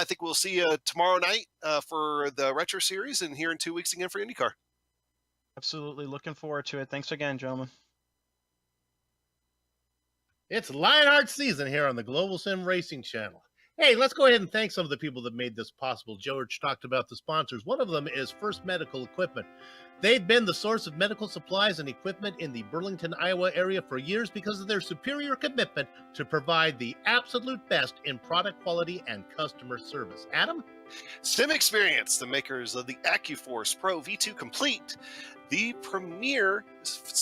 think we'll see you tomorrow night for the Retro Series and here in 2 weeks again for IndyCar. Absolutely. Looking forward to it. Thanks again, gentlemen. It's Lionheart season here on the Global SimRacing Channel. Hey, let's go ahead and thank some of the people that made this possible. George talked about the sponsors. One of them is First Medical Equipment. They've been the source of medical supplies and equipment in the Burlington, Iowa area for years because of their superior commitment to provide the absolute best in product quality and customer service. Adam? Sim Experience, the makers of the AccuForce Pro V2 Complete, the premier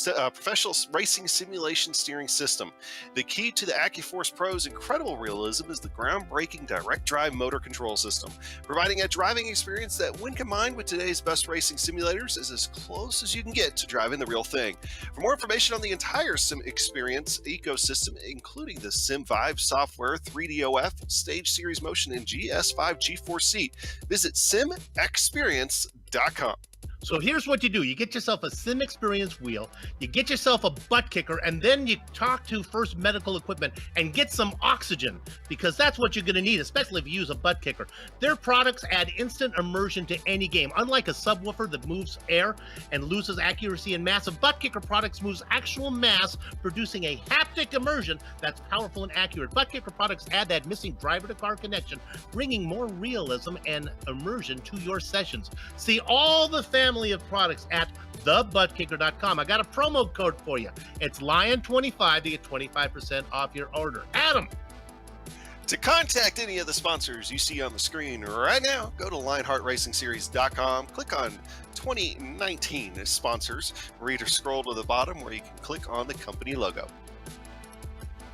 professional racing simulation steering system. The key to the AccuForce Pro's incredible realism is the groundbreaking direct drive motor control system, providing a driving experience that, when combined with today's best racing simulators, is as close as you can get to driving the real thing. For more information on the entire Sim Experience ecosystem, including the SimVibe software, 3DOF, Stage Series Motion, and GS5 G4 Seat, visit simexperience.com. So here's what you do. You get yourself a sim experience wheel, you get yourself a butt kicker, and then you talk to First Medical Equipment and get some oxygen, because that's what you're going to need, especially if you use a butt kicker. Their products add instant immersion to any game. Unlike a subwoofer that moves air and loses accuracy and mass, a butt kicker products moves actual mass, producing a haptic immersion that's powerful and accurate. Butt kicker products add that missing driver-to-car connection, bringing more realism and immersion to your sessions. See all the family of products at thebuttkicker.com. I got a promo code for you. It's Lion25 to get 25% off your order. Adam! To contact any of the sponsors you see on the screen right now, go to LionheartRacingSeries.com, click on 2019 sponsors, read or scroll to the bottom where you can click on the company logo.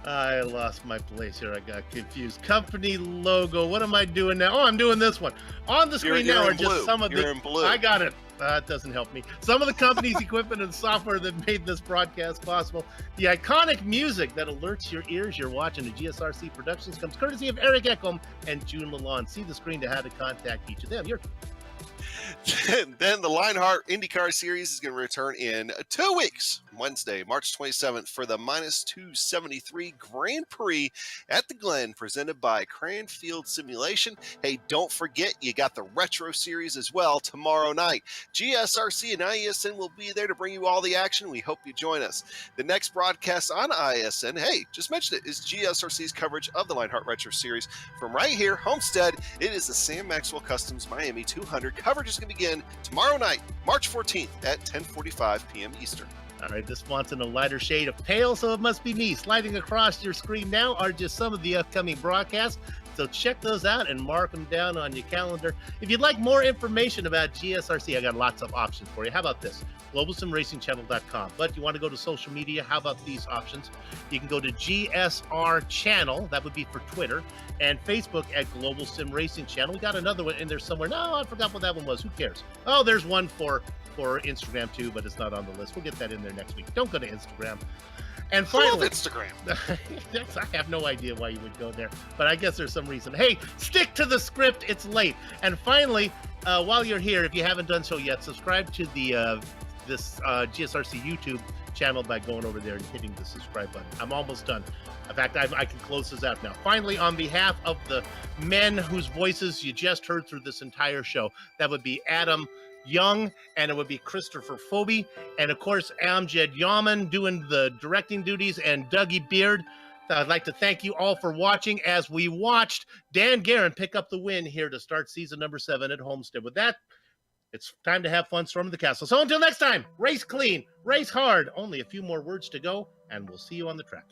I lost my place here. I got confused. Company logo. What am I doing now? Oh, I'm doing this one. On the screen now are just some of You're in blue. I got it. That doesn't help me. Some of the company's equipment and software that made this broadcast possible. The iconic music that alerts your ears you're watching the GSRC Productions comes courtesy of Eric Eckham and June Lalonde. See the screen to how to contact each of them. Then the Lionheart IndyCar Series is going to return in 2 weeks, Wednesday, March 27th, for the -273 Grand Prix at the Glen, presented by Cranfield Simulation. Hey, don't forget, you got the Retro Series as well tomorrow night. GSRC and ISN will be there to bring you all the action. We hope you join us. The next broadcast on ISN, hey, just mentioned it, is GSRC's coverage of the Lionheart Retro Series from right here, Homestead. It is the Sam Maxwell Customs Miami 200. Coverage is going to begin tomorrow night, March 14th at 10:45 p.m. Eastern. All right, this one's in a lighter shade of pale, so it must be me. Sliding across your screen now are just some of the upcoming broadcasts, so check those out and mark them down on your calendar. If you'd like more information about GSRC, I got lots of options for you. How about this? GlobalSimRacingChannel.com. But you want to go to social media, how about these options? You can go to GSR Channel, that would be for Twitter, and Facebook at Global Sim Racing Channel. We got another one in there somewhere. No, I forgot what that one was. Who cares? Oh, there's one for Instagram too, but it's not on the list. We'll get that in there next week. Don't go to Instagram. And finally, I love Instagram. I have no idea why you would go there, but I guess there's some reason. Hey, stick to the script. It's late. And finally, while you're here, if you haven't done so yet, subscribe to the this GSRC YouTube channel by going over there and hitting the subscribe button. I'm almost done. In fact, I can close this out now. Finally, on behalf of the men whose voices you just heard through this entire show, that would be Adam Young, and it would be Christopher Phoebe, and of course Amjad Yaman doing the directing duties, and Dougie Beard. I'd like to thank you all for watching as we watched Dan Guerin pick up the win here to start season number 7 at Homestead. With that, it's time to have fun storming the castle. So until next time, race clean, race hard. Only a few more words to go, and we'll see you on the track.